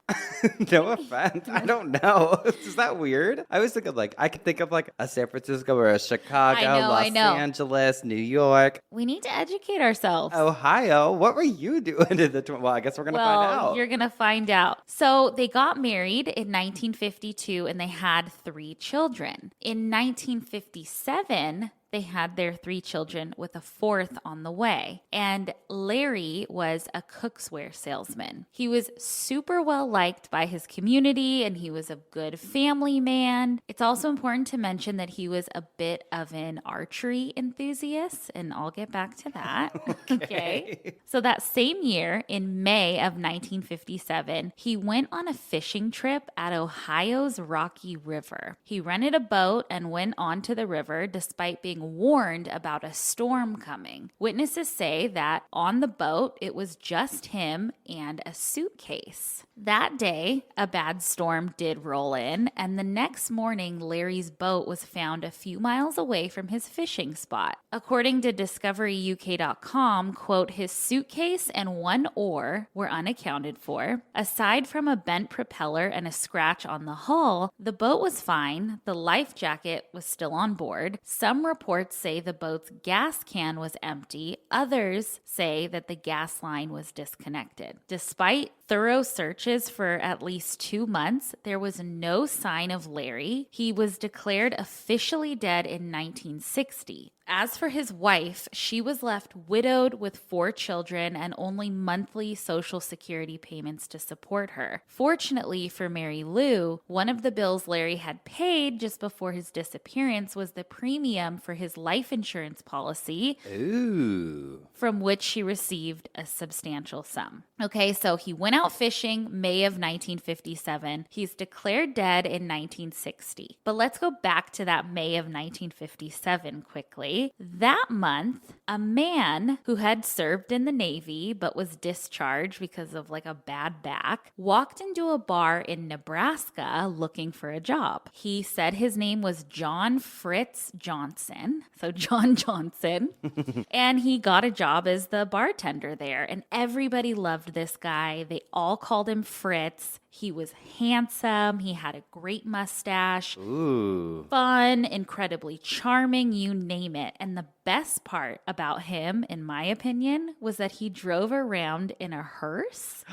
No offense. I don't know. Is that weird? I always think of I could think of a San Francisco or a Chicago, I know. Los Angeles, New York. We need to educate ourselves. Ohio? What were you doing in the Well, I guess we're going to find out. You're going to find out. So they got married in 1952 and they had 3 children. In 1957, they had their 3 children with a 4th on the way. And Larry was a cooksware salesman. He was super well liked by his community and he was a good family man. It's also important to mention that he was a bit of an archery enthusiast, and I'll get back to that. Okay. So that same year, in May of 1957, he went on a fishing trip at Ohio's Rocky River. He rented a boat and went onto the river despite being warned about a storm coming. Witnesses say that on the boat, it was just him and a suitcase. That day, a bad storm did roll in, and the next morning, Larry's boat was found a few miles away from his fishing spot. According to DiscoveryUK.com, quote, his suitcase and 1 oar were unaccounted for. Aside from a bent propeller and a scratch on the hull, the boat was fine. The life jacket was still on board. Some reports say the boat's gas can was empty. Others say that the gas line was disconnected. Despite thorough searches for at least 2 months, there was no sign of Larry. He was declared officially dead in 1960. As for his wife, she was left widowed with 4 children and only monthly Social Security payments to support her. Fortunately for Mary Lou, one of the bills Larry had paid just before his disappearance was the premium for his life insurance policy. Ooh. From which she received a substantial sum. Okay, so he went out fishing May of 1957. He's declared dead in 1960. But let's go back to that May of 1957 quickly. That month, a man who had served in the Navy but was discharged because of like a bad back walked into a bar in Nebraska looking for a job. He said his name was John Fritz Johnson. So John Johnson. And he got a job as the bartender there. And everybody loved this guy. They all called him Fritz. He was handsome. He had a great mustache. Ooh. Fun, incredibly charming, you name it. And the best part about him, in my opinion, was that he drove around in a hearse.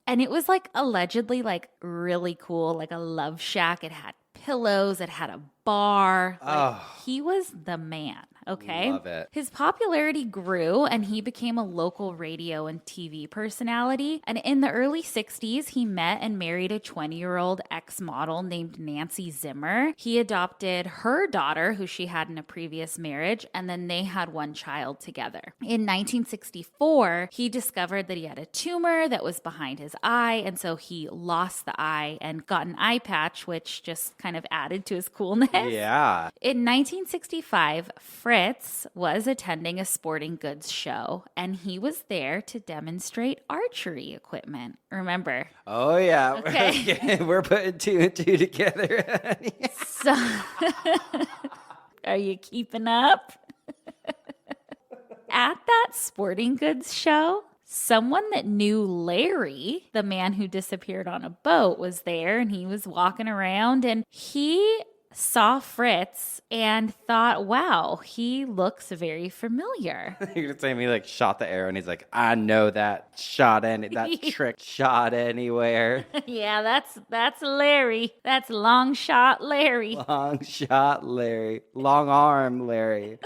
And it was like allegedly like really cool, like a love shack. It had pillows. It had a bar. Like, he was the man. Okay. Love it. His popularity grew and he became a local radio and TV personality. And in the early 60s, he met and married a 20-year-old ex-model named Nancy Zimmer. He adopted her daughter, who she had in a previous marriage, and then they had one child together. In 1964, he discovered that he had a tumor that was behind his eye, and so he lost the eye and got an eye patch, which just kind of added to his coolness. Yeah. In 1965, Fritz was attending a sporting goods show, and he was there to demonstrate archery equipment. Remember? Oh, yeah. Okay. We're putting 2 and 2 together. So, are you keeping up? At that sporting goods show, someone that knew Larry, the man who disappeared on a boat, was there, and he was walking around, and he saw Fritz and thought, wow, he looks very familiar. You're going to say he like shot the arrow and he's like, I know that trick shot anywhere. Yeah, that's Larry. That's long shot Larry. Long shot Larry. Long arm Larry.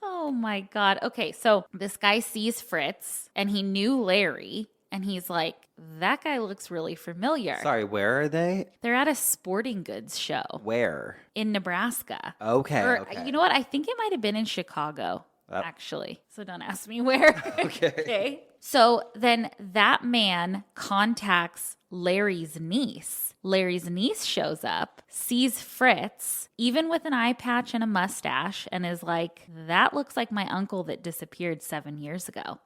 Oh my God. Okay, so this guy sees Fritz and he knew Larry. And he's like, that guy looks really familiar. Sorry, where are they? They're at a sporting goods show. Where? In Nebraska. Okay. You know what? I think it might have been in Chicago, actually. So don't ask me where. Okay. So then that man contacts Larry's niece. Larry's niece shows up, sees Fritz, even with an eye patch and a mustache, and is like, that looks like my uncle that disappeared 7 years ago.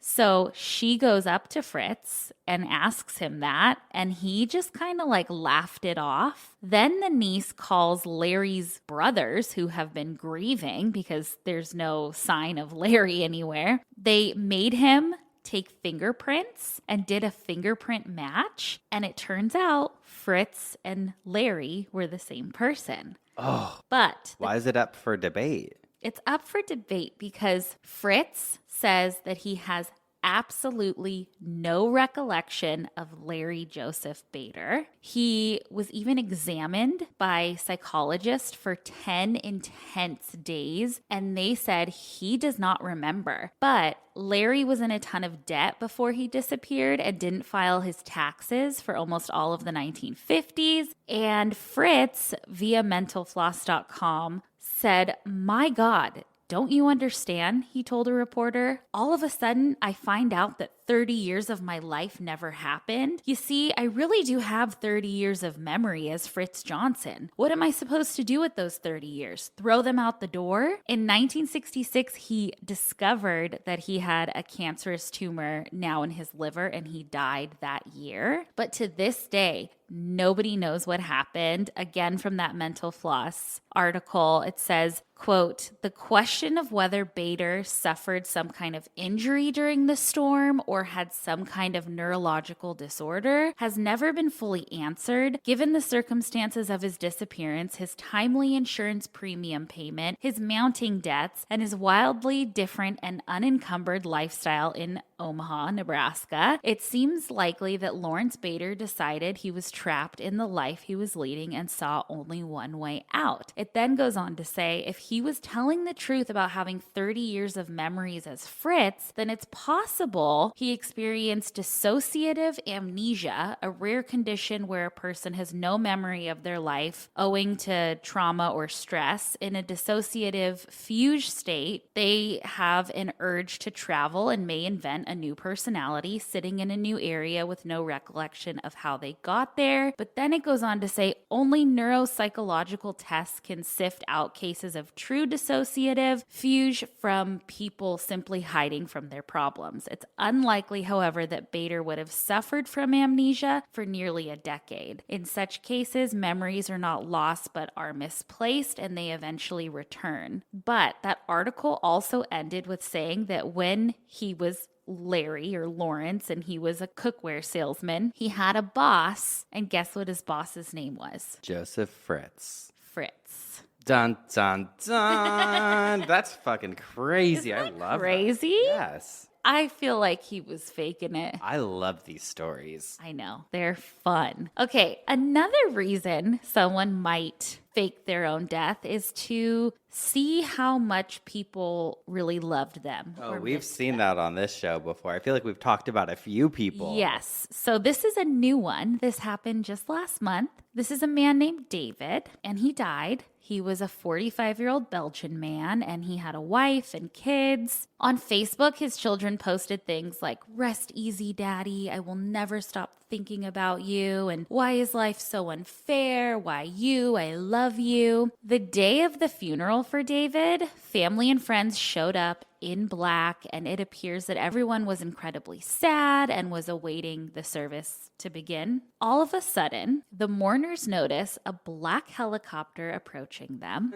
So she goes up to Fritz and asks him that, and he just kind of like laughed it off. Then the niece calls Larry's brothers, who have been grieving because there's no sign of Larry anywhere. They made him take fingerprints and did a fingerprint match, and it turns out Fritz and Larry were the same person. Oh, but why is it up for debate? It's up for debate because Fritz says that he has absolutely no recollection of Larry Joseph Bader. He was even examined by psychologists for 10 intense days, and they said he does not remember. But Larry was in a ton of debt before he disappeared and didn't file his taxes for almost all of the 1950s. And Fritz, via mentalfloss.com, said, my God, don't you understand? He told a reporter. All of a sudden, I find out that 30 years of my life never happened. You see, I really do have 30 years of memory as Fritz Johnson. What am I supposed to do with those 30 years? Throw them out the door? In 1966, he discovered that he had a cancerous tumor now in his liver, and he died that year. But to this day, nobody knows what happened. Again, from that Mental Floss article, it says, quote, the question of whether Bader suffered some kind of injury during the storm or had some kind of neurological disorder has never been fully answered, given the circumstances of his disappearance, his timely insurance premium payment, his mounting debts, and his wildly different and unencumbered lifestyle in Omaha, Nebraska. It seems likely that Lawrence Bader decided he was trapped in the life he was leading and saw only one way out. It then goes on to say if he was telling the truth about having 30 years of memories as Fritz, then it's possible he experienced dissociative amnesia, a rare condition where a person has no memory of their life owing to trauma or stress. In a dissociative fugue state, they have an urge to travel and may invent a new personality, sitting in a new area with no recollection of how they got there. But then it goes on to say only neuropsychological tests can sift out cases of true dissociative fugue from people simply hiding from their problems. It's unlikely, however, that Bader would have suffered from amnesia for nearly a decade. In such cases, memories are not lost but are misplaced and they eventually return. But that article also ended with saying that when he was Larry or Lawrence and he was a cookware salesman, he had a boss, and guess what his boss's name was? Joseph Fritz. Fritz. Dun, dun, dun. That's fucking crazy. I love crazy? that. Yes. I feel like he was faking it. I love these stories. I know. They're fun. Okay, another reason someone might fake their own death is to see how much people really loved them. Oh, we've seen that on this show before. I feel like we've talked about a few people. Yes. So this is a new one. This happened just last month. This is a man named David, and he died. He was a 45-year-old Belgian man, and he had a wife and kids. On Facebook, his children posted things like, "Rest easy, Daddy. I will never stop thinking about you." And "Why is life so unfair? Why you? I love you." The day of the funeral for David, family and friends showed up in black, and it appears that everyone was incredibly sad and was awaiting the service to begin. All of a sudden, the mourners notice a black helicopter approaching them.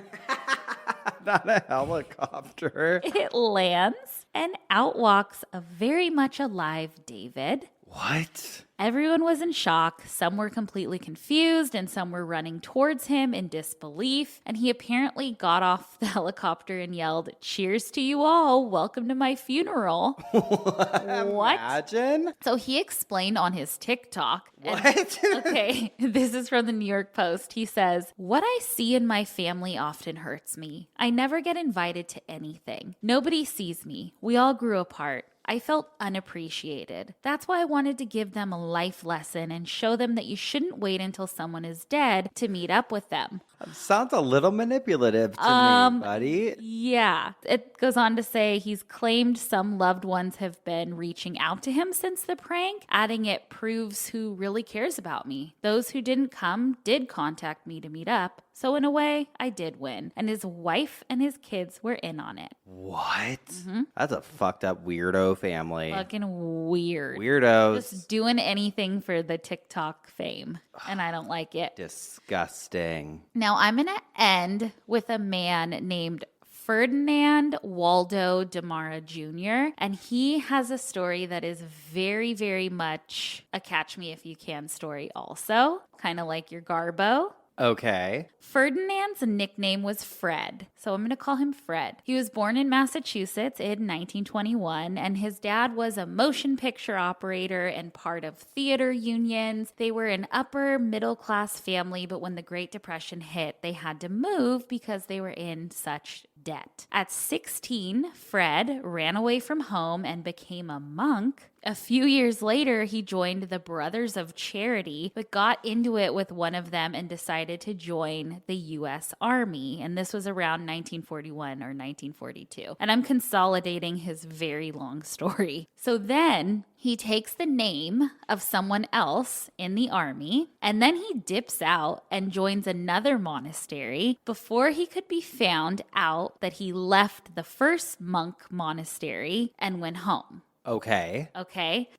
Not a helicopter. It lands, and out walks a very much alive David. What? Everyone was in shock. Some were completely confused and some were running towards him in disbelief. And he apparently got off the helicopter and yelled, "Cheers to you all. Welcome to my funeral." What? Imagine. So he explained on his TikTok. What? Okay, this is from the New York Post. He says, "What I see in my family often hurts me. I never get invited to anything. Nobody sees me. We all grew apart. I felt unappreciated. That's why I wanted to give them a life lesson and show them that you shouldn't wait until someone is dead to meet up with them." Sounds a little manipulative to me, buddy. Yeah. It goes on to say he's claimed some loved ones have been reaching out to him since the prank, adding it proves who really cares about me. Those who didn't come did contact me to meet up. So in a way, I did win. And his wife and his kids were in on it. What? Mm-hmm. That's a fucked up weirdo family. Fucking weird. Weirdos. Just doing anything for the TikTok fame. And I don't like it. Disgusting. Now I'm going to end with a man named Ferdinand Waldo Demara Jr. And he has a story that is very, very much a catch me if you can story also. Kind of like your Garbo. Okay. Ferdinand's nickname was Fred, so I'm going to call him Fred. He was born in Massachusetts in 1921, and his dad was a motion picture operator and part of theater unions. They were an upper middle class family, but when the Great Depression hit, they had to move because they were in such debt. At 16, Fred ran away from home and became a monk. A few years later, he joined the Brothers of Charity, but got into it with one of them and decided to join the U.S. Army. And this was around 1941 or 1942. And I'm consolidating his very long story. So then he takes the name of someone else in the army, and then he dips out and joins another monastery before he could be found out that he left the first monk monastery and went home. Okay.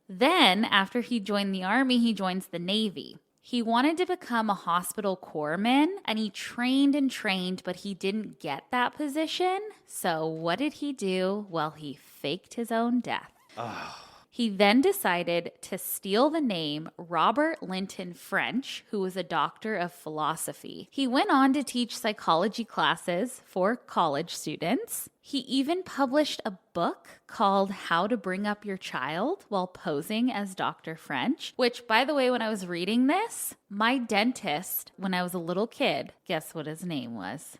Then, after he joined the army, he joins the Navy. He wanted to become a hospital corpsman, and he trained, but he didn't get that position. So what did he do? Well, he faked his own death. Oh. He then decided to steal the name Robert Linton French, who was a doctor of philosophy. He went on to teach psychology classes for college students. He even published a book called How to Bring Up Your Child while posing as Dr. French, which, by the way, when I was reading this, my dentist, when I was a little kid, guess what his name was?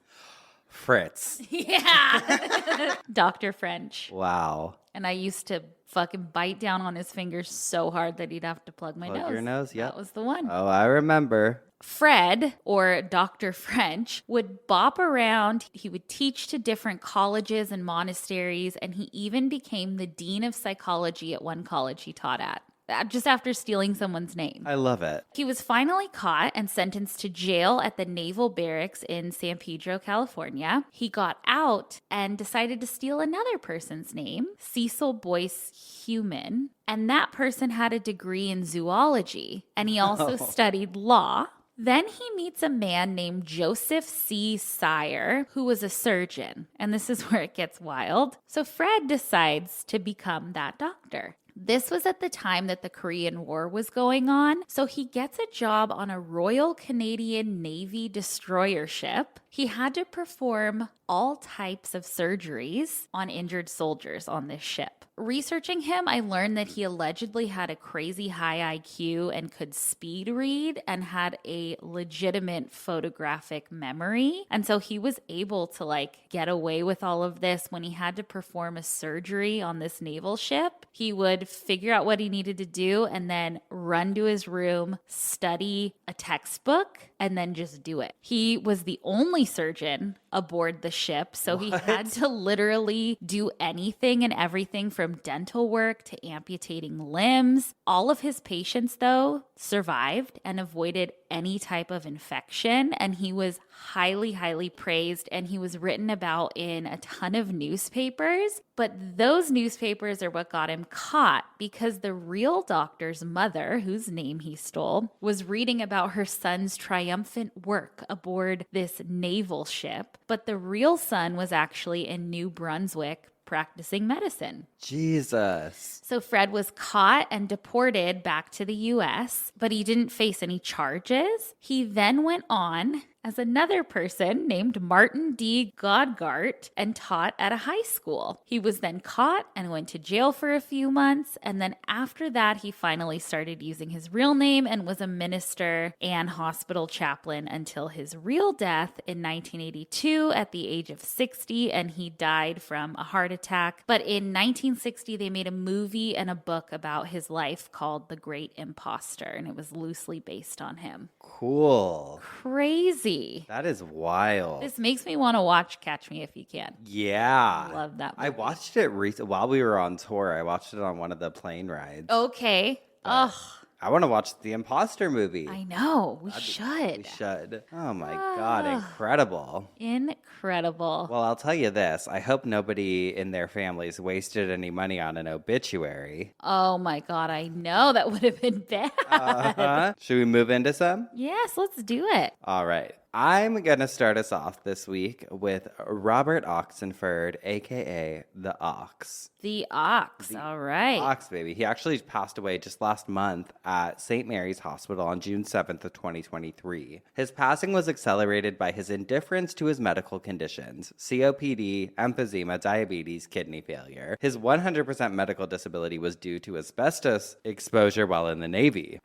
Fritz. Yeah. Dr. French. Wow. And I used to fucking bite down on his fingers so hard that he'd have to plug my nose. Your nose, yeah. That was the one. Oh, I remember. Fred, or Dr. French, would bop around. He would teach to different colleges and monasteries, and he even became the dean of psychology at one college he taught at, just after stealing someone's name. I love it. He was finally caught and sentenced to jail at the Naval Barracks in San Pedro, California. He got out and decided to steal another person's name, Cecil Boyce Human, and that person had a degree in zoology, and he also studied law. Then he meets a man named Joseph C. Sire, who was a surgeon, and this is where it gets wild. So Fred decides to become that doctor. This was at the time that the Korean War was going on, so he gets a job on a Royal Canadian Navy destroyer ship. He had to perform all types of surgeries on injured soldiers on this ship. Researching him, I learned that he allegedly had a crazy high IQ and could speed read and had a legitimate photographic memory. And so he was able to get away with all of this when he had to perform a surgery on this naval ship. He would figure out what he needed to do and then run to his room, study a textbook, and then just do it. He was the only surgeon aboard the ship, so he had to literally do anything and everything from dental work to amputating limbs. All of his patients, though, survived and avoided any type of infection, and he was highly, highly praised, and he was written about in a ton of newspapers. But those newspapers are what got him caught, because the real doctor's mother, whose name he stole, was reading about her son's triumphant work aboard this naval ship, but the real son was actually in New Brunswick practicing medicine. Jesus. So Fred was caught and deported back to the US, but he didn't face any charges. He then went on as another person named Martin D. Godgart and taught at a high school. He was then caught and went to jail for a few months. And then after that, he finally started using his real name and was a minister and hospital chaplain until his real death in 1982 at the age of 60. And he died from a heart attack. But in 1960, they made a movie and a book about his life called The Great Imposter. And it was loosely based on him. Cool. Crazy. That is wild. This makes me want to watch Catch Me If You Can. Yeah. I love that movie. I watched it while we were on tour. I watched it on one of the plane rides. Okay. Ugh. I want to watch the Imposter movie. I know. We should. We should. Oh my God. Incredible. Incredible. Well, I'll tell you this. I hope nobody in their families wasted any money on an obituary. Oh my God. I know. That would have been bad. Should we move into some? Yes, let's do it. All right. I'm going to start us off this week with Robert Oxenford, a.k.a. The Ox. The Ox. All right. Ox, baby. He actually passed away just last month at St. Mary's Hospital on June 7th of 2023. His passing was accelerated by his indifference to his medical conditions: COPD, emphysema, diabetes, kidney failure. His 100% medical disability was due to asbestos exposure while in the Navy.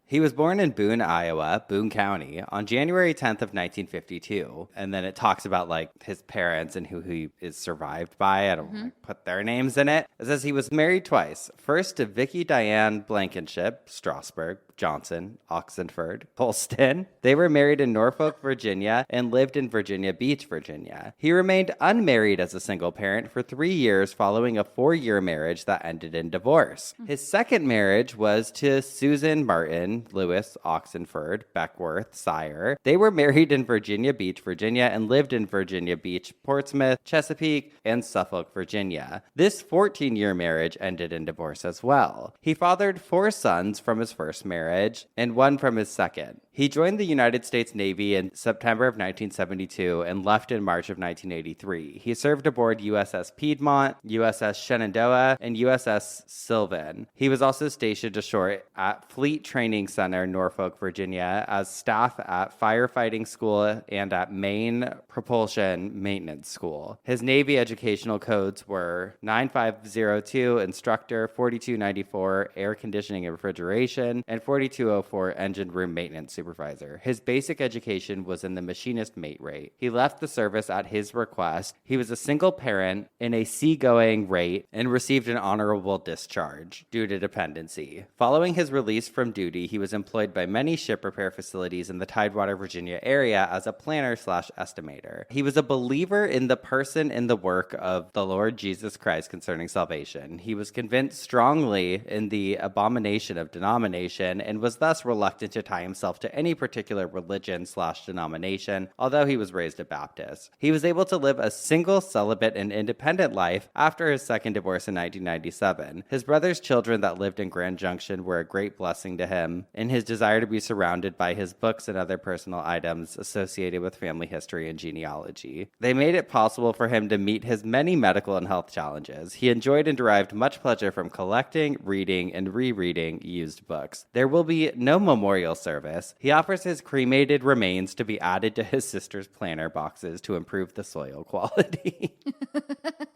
He was born in Boone, Iowa, Boone County, on January 10th of 1952. And then it talks about his parents and who he is survived by. I don't put their names in it. It says he was married twice. First to Vicky Diane Blankenship, Strasburg, Johnson, Oxenford, Polston. They were married in Norfolk, Virginia, and lived in Virginia Beach, Virginia. He remained unmarried as a single parent for 3 years following a 4-year marriage that ended in divorce. His second marriage was to Susan Martin Lewis Oxenford Beckworth Sire. They were married in Virginia Beach, Virginia, and lived in Virginia Beach, Portsmouth, Chesapeake, and Suffolk, Virginia. This 14-year marriage ended in divorce as well. He fathered 4 sons from his first marriage and 1 from his second. He joined the United States Navy in September of 1972 and left in March of 1983. He served aboard USS Piedmont, USS Shenandoah, and USS Sylvan. He was also stationed ashore at Fleet Training Center, Norfolk, Virginia, as staff at Firefighting School and at Maine Propulsion Maintenance School. His Navy educational codes were 9502 Instructor, 4294 Air Conditioning and Refrigeration, and 4204 Engine Room Maintenance Supervisor. His basic education was in the machinist mate rate. He left the service at his request. He was a single parent in a seagoing rate and received an honorable discharge due to dependency. Following his release from duty, he was employed by many ship repair facilities in the Tidewater, Virginia area as a planner/estimator. He was a believer in the person and the work of the Lord Jesus Christ concerning salvation. He was convinced strongly in the abomination of denomination and was thus reluctant to tie himself to any particular religion/denomination, although he was raised a Baptist. He was able to live a single, celibate, and independent life after his second divorce in 1997. His brother's children that lived in Grand Junction were a great blessing to him in his desire to be surrounded by his books and other personal items associated with family history and genealogy. They made it possible for him to meet his many medical and health challenges. He enjoyed and derived much pleasure from collecting, reading, and rereading used books. There will be no memorial service. He offers his cremated remains to be added to his sister's planter boxes to improve the soil quality.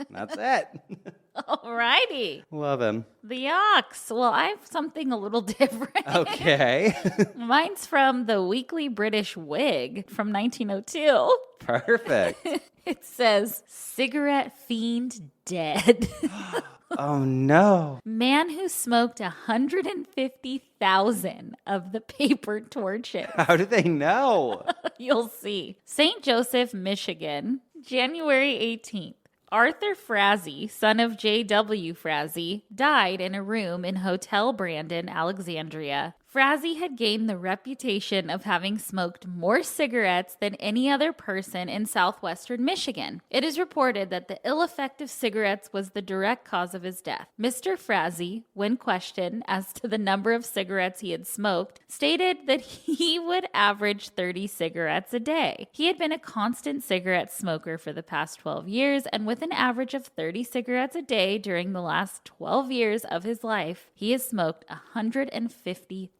That's it. Alrighty. Love him. The ox. Well, I have something a little different. Okay. Mine's from the Weekly British Whig from 1902. Perfect. It says, cigarette fiend dead. Oh, no. Man who smoked 150,000 of the paper torches. How do they know? You'll see. St. Joseph, Michigan, January 18th. Arthur Frazee, son of J.W. Frazee, died in a room in Hotel Brandon, Alexandria. Frazee had gained the reputation of having smoked more cigarettes than any other person in southwestern Michigan. It is reported that the ill effect of cigarettes was the direct cause of his death. Mr. Frazee, when questioned as to the number of cigarettes he had smoked, stated that he would average 30 cigarettes a day. He had been a constant cigarette smoker for the past 12 years, and with an average of 30 cigarettes a day during the last 12 years of his life, he has smoked 150,000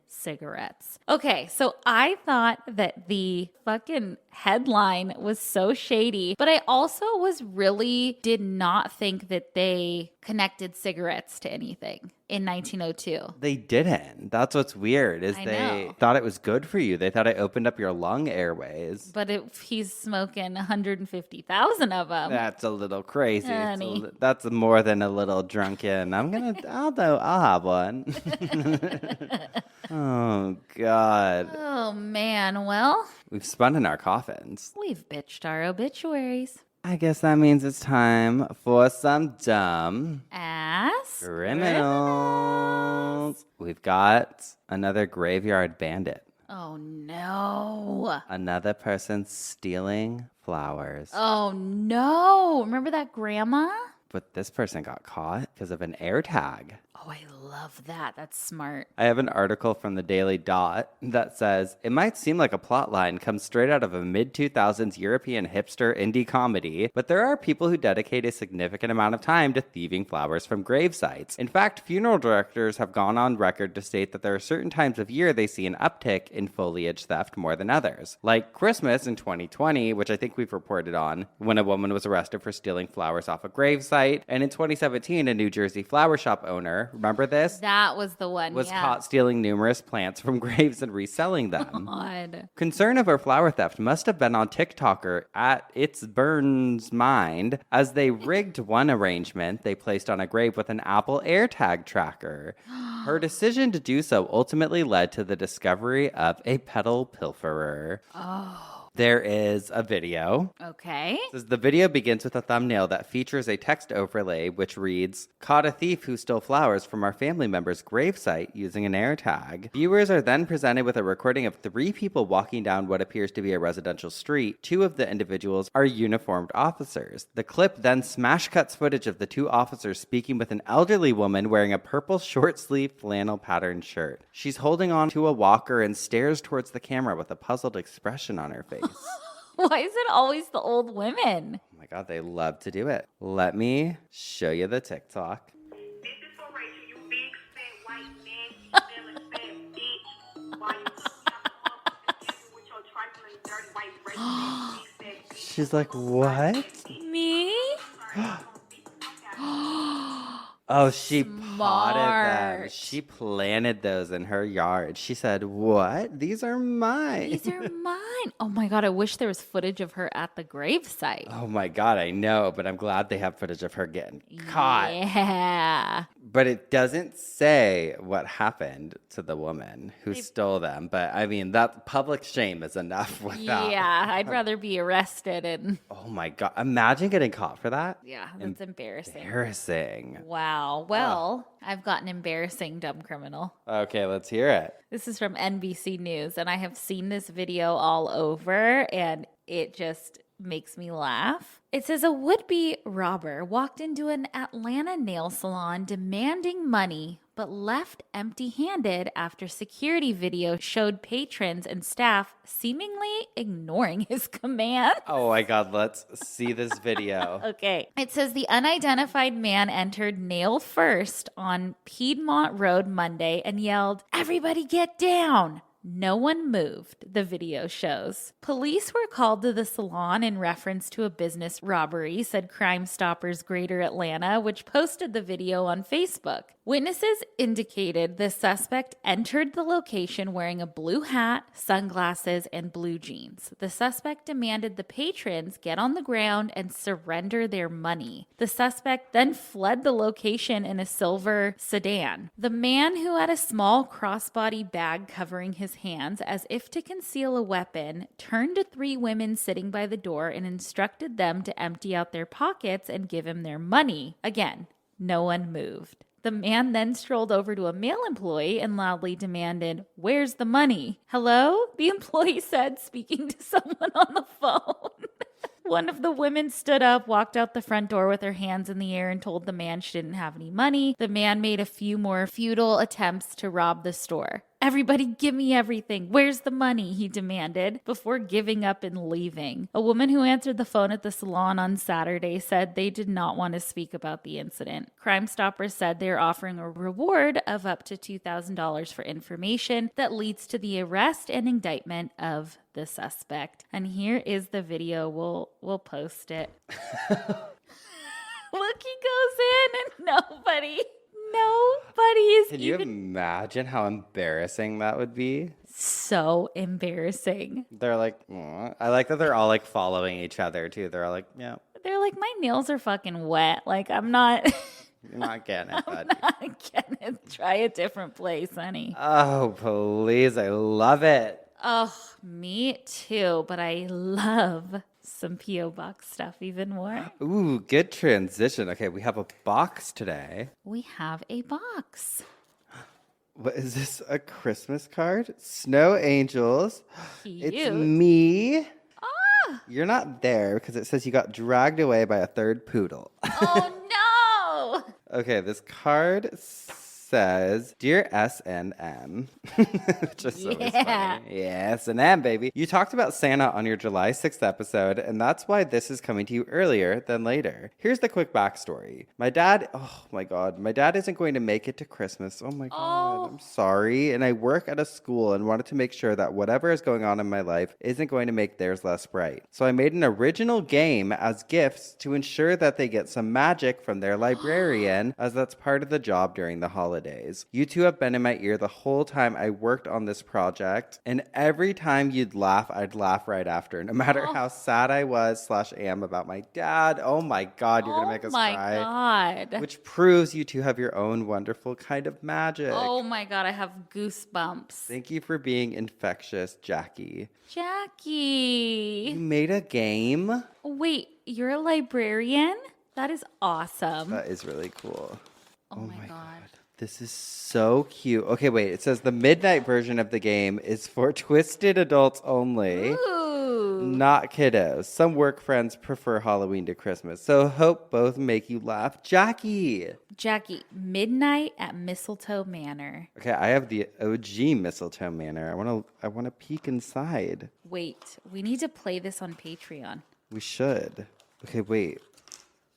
cigarettes. Okay, so I thought that the fucking headline was so shady, but I also did not think that they connected cigarettes to anything in 1902. They didn't. That's what's weird, is they thought it was good for you. They thought it opened up your lung airways. But if he's smoking 150,000 of them. That's a little crazy. Honey. That's more than a little drunken. I'll have one. Oh, God. Oh, man. Well, We've spun in our coffins. we've bitched our obituaries. I guess that means it's time for some dumb Ass criminals. We've got another graveyard bandit. Oh, no. Another person stealing flowers. Oh, no. Remember that grandma? But this person got caught because of an air tag. Oh, I love that. That's smart. I have an article from the Daily Dot that says, it might seem like a plot line comes straight out of a mid-2000s European hipster indie comedy, but there are people who dedicate a significant amount of time to thieving flowers from grave sites. In fact, funeral directors have gone on record to state that there are certain times of year they see an uptick in foliage theft more than others. Like Christmas in 2020, which I think we've reported on, when a woman was arrested for stealing flowers off a grave site, and in 2017, a New Jersey flower shop owner, remember this? That was the one, Was caught stealing numerous plants from graves and reselling them. God. Concern over flower theft must have been on TikToker at It's Burns' mind as they rigged one arrangement they placed on a grave with an Apple AirTag tracker. Her decision to do so ultimately led to the discovery of a petal pilferer. Oh. There is a video. Okay. It says the video begins with a thumbnail that features a text overlay which reads, "Caught a thief who stole flowers from our family member's gravesite using an air tag." Viewers are then presented with a recording of 3 people walking down what appears to be a residential street. 2 of the individuals are uniformed officers. The clip then smash cuts footage of the 2 officers speaking with an elderly woman wearing a purple short-sleeved flannel patterned shirt. She's holding on to a walker and stares towards the camera with a puzzled expression on her face. Why is it always the old women? Oh my God, they love to do it. Let me show you the TikTok. This is for Rachel, you big fat white nasty feeling fat bitch. Why you with your trifling dirty white racist big fat bitch? She's like, what? Me? Oh, she potted them. Smart. She planted those in her yard. She said, what? These are mine. These are mine. Oh my God, I wish there was footage of her at the gravesite. Oh my God, I know, but I'm glad they have footage of her getting caught. Yeah. But it doesn't say what happened to the woman who stole them. But I mean, that public shame is enough with that. Yeah, I'd rather be arrested and... Oh my God. Imagine getting caught for that. Yeah, that's embarrassing. Embarrassing. Wow. Well, I've got an embarrassing dumb criminal. Okay, let's hear it. This is from NBC News, and I have seen this video all over, and it just makes me laugh. It says a would-be robber walked into an Atlanta nail salon demanding money, but left empty-handed after security video showed patrons and staff seemingly ignoring his command. Oh my God, let's see this video. Okay. It says the unidentified man entered nail first on Piedmont Road Monday and yelled, "Everybody get down!" No one moved, the video shows. Police were called to the salon in reference to a business robbery, said Crime Stoppers Greater Atlanta, which posted the video on Facebook. Witnesses indicated the suspect entered the location wearing a blue hat, sunglasses, and blue jeans. The suspect demanded the patrons get on the ground and surrender their money. The suspect then fled the location in a silver sedan. The man, who had a small crossbody bag covering his hands as if to conceal a weapon, turned to 3 women sitting by the door and instructed them to empty out their pockets and give him their money. Again, no one moved. The man then strolled over to a male employee and loudly demanded, "Where's the money?" "Hello?" the employee said, speaking to someone on the phone. One of the women stood up, walked out the front door with her hands in the air, and told the man she didn't have any money. The man made a few more futile attempts to rob the store. "Everybody give me everything. Where's the money?" he demanded before giving up and leaving. A woman who answered the phone at the salon on Saturday said they did not want to speak about the incident. Crime Stoppers said they're offering a reward of up to $2,000 for information that leads to the arrest and indictment of the suspect. And here is the video. We'll post it. Look, he goes in and nobody is Can you even... imagine how embarrassing that would be? So embarrassing. They're like, aw. I like that they're all like following each other too. They're all like, yeah, They're like, my nails are fucking wet. Like, I'm not... you're not getting it, I'm buddy. not gonna try a different place, honey. Oh, please. I love it. Oh, me too. But I love some P.O. Box stuff even more. Ooh, good transition. Okay, we have a box today. We have a box. What is this? A Christmas card? Snow Angels. Cute. It's me. You're not there because it says you got dragged away by a third poodle. Oh, no. Okay, this card says, "Dear S&M," which is always funny. Yeah, S&M, baby. You talked about Santa on your July 6th episode, and that's why this is coming to you earlier than later. Here's the quick backstory. My dad isn't going to make it to Christmas. Oh my God, I'm sorry. And I work at a school and wanted to make sure that whatever is going on in my life isn't going to make theirs less bright. So I made an original game as gifts to ensure that they get some magic from their librarian, as that's part of the job during the holidays. holidays. You two have been in my ear the whole time I worked on this project, and every time you'd laugh, I'd laugh right after, no matter how sad I was/am about my dad. Oh my God, you're going to make us cry. Oh my God. Which proves you two have your own wonderful kind of magic. Oh my God, I have goosebumps. Thank you for being infectious, Jackie. Jackie. You made a game? Wait, you're a librarian? That is awesome. That is really cool. Oh my God. This is so cute. Okay, wait. It says the midnight version of the game is for twisted adults only. Ooh. Not kiddos. Some work friends prefer Halloween to Christmas. So hope both make you laugh. Jackie. Jackie, midnight at Mistletoe Manor. Okay, I have the OG Mistletoe Manor. I wanna peek inside. Wait, we need to play this on Patreon. We should. Okay, wait.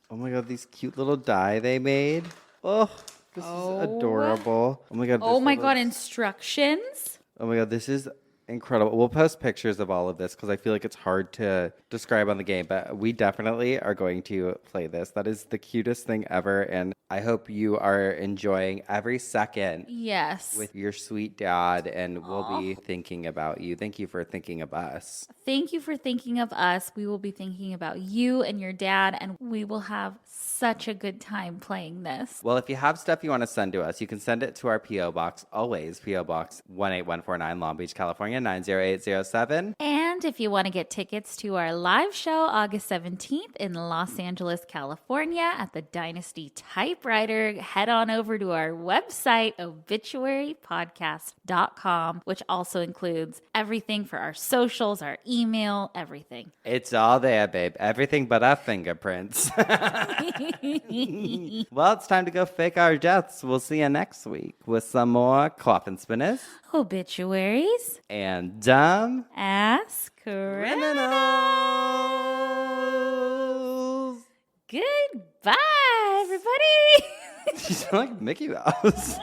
Oh my God, these cute little die they made. Oh, this is adorable. Oh my God. Oh my God, instructions? Oh my God, this is incredible. We'll post pictures of all of this because I feel like it's hard to describe on the game, but we definitely are going to play this. That is the cutest thing ever, and I hope you are enjoying every second. Yes. With your sweet dad, and we'll be thinking about you. Thank you for thinking of us. Thank you for thinking of us. We will be thinking about you and your dad, and we will have such a good time playing this. Well, if you have stuff you want to send to us, you can send it to our P.O. Box, always P.O. Box 18149, Long Beach, California, 90807. And if you want to get tickets to our live show August 17th in Los Angeles, California at the Dynasty Typewriter, head on over to our website, obituarypodcast.com, which also includes everything for our socials, our email, everything. It's all there, babe. Everything but our fingerprints. Well, it's time to go fake our deaths. We'll see you next week with some more coffin spinners, Obituaries, and dumb ass criminals. Goodbye, everybody. You sound like Mickey Mouse.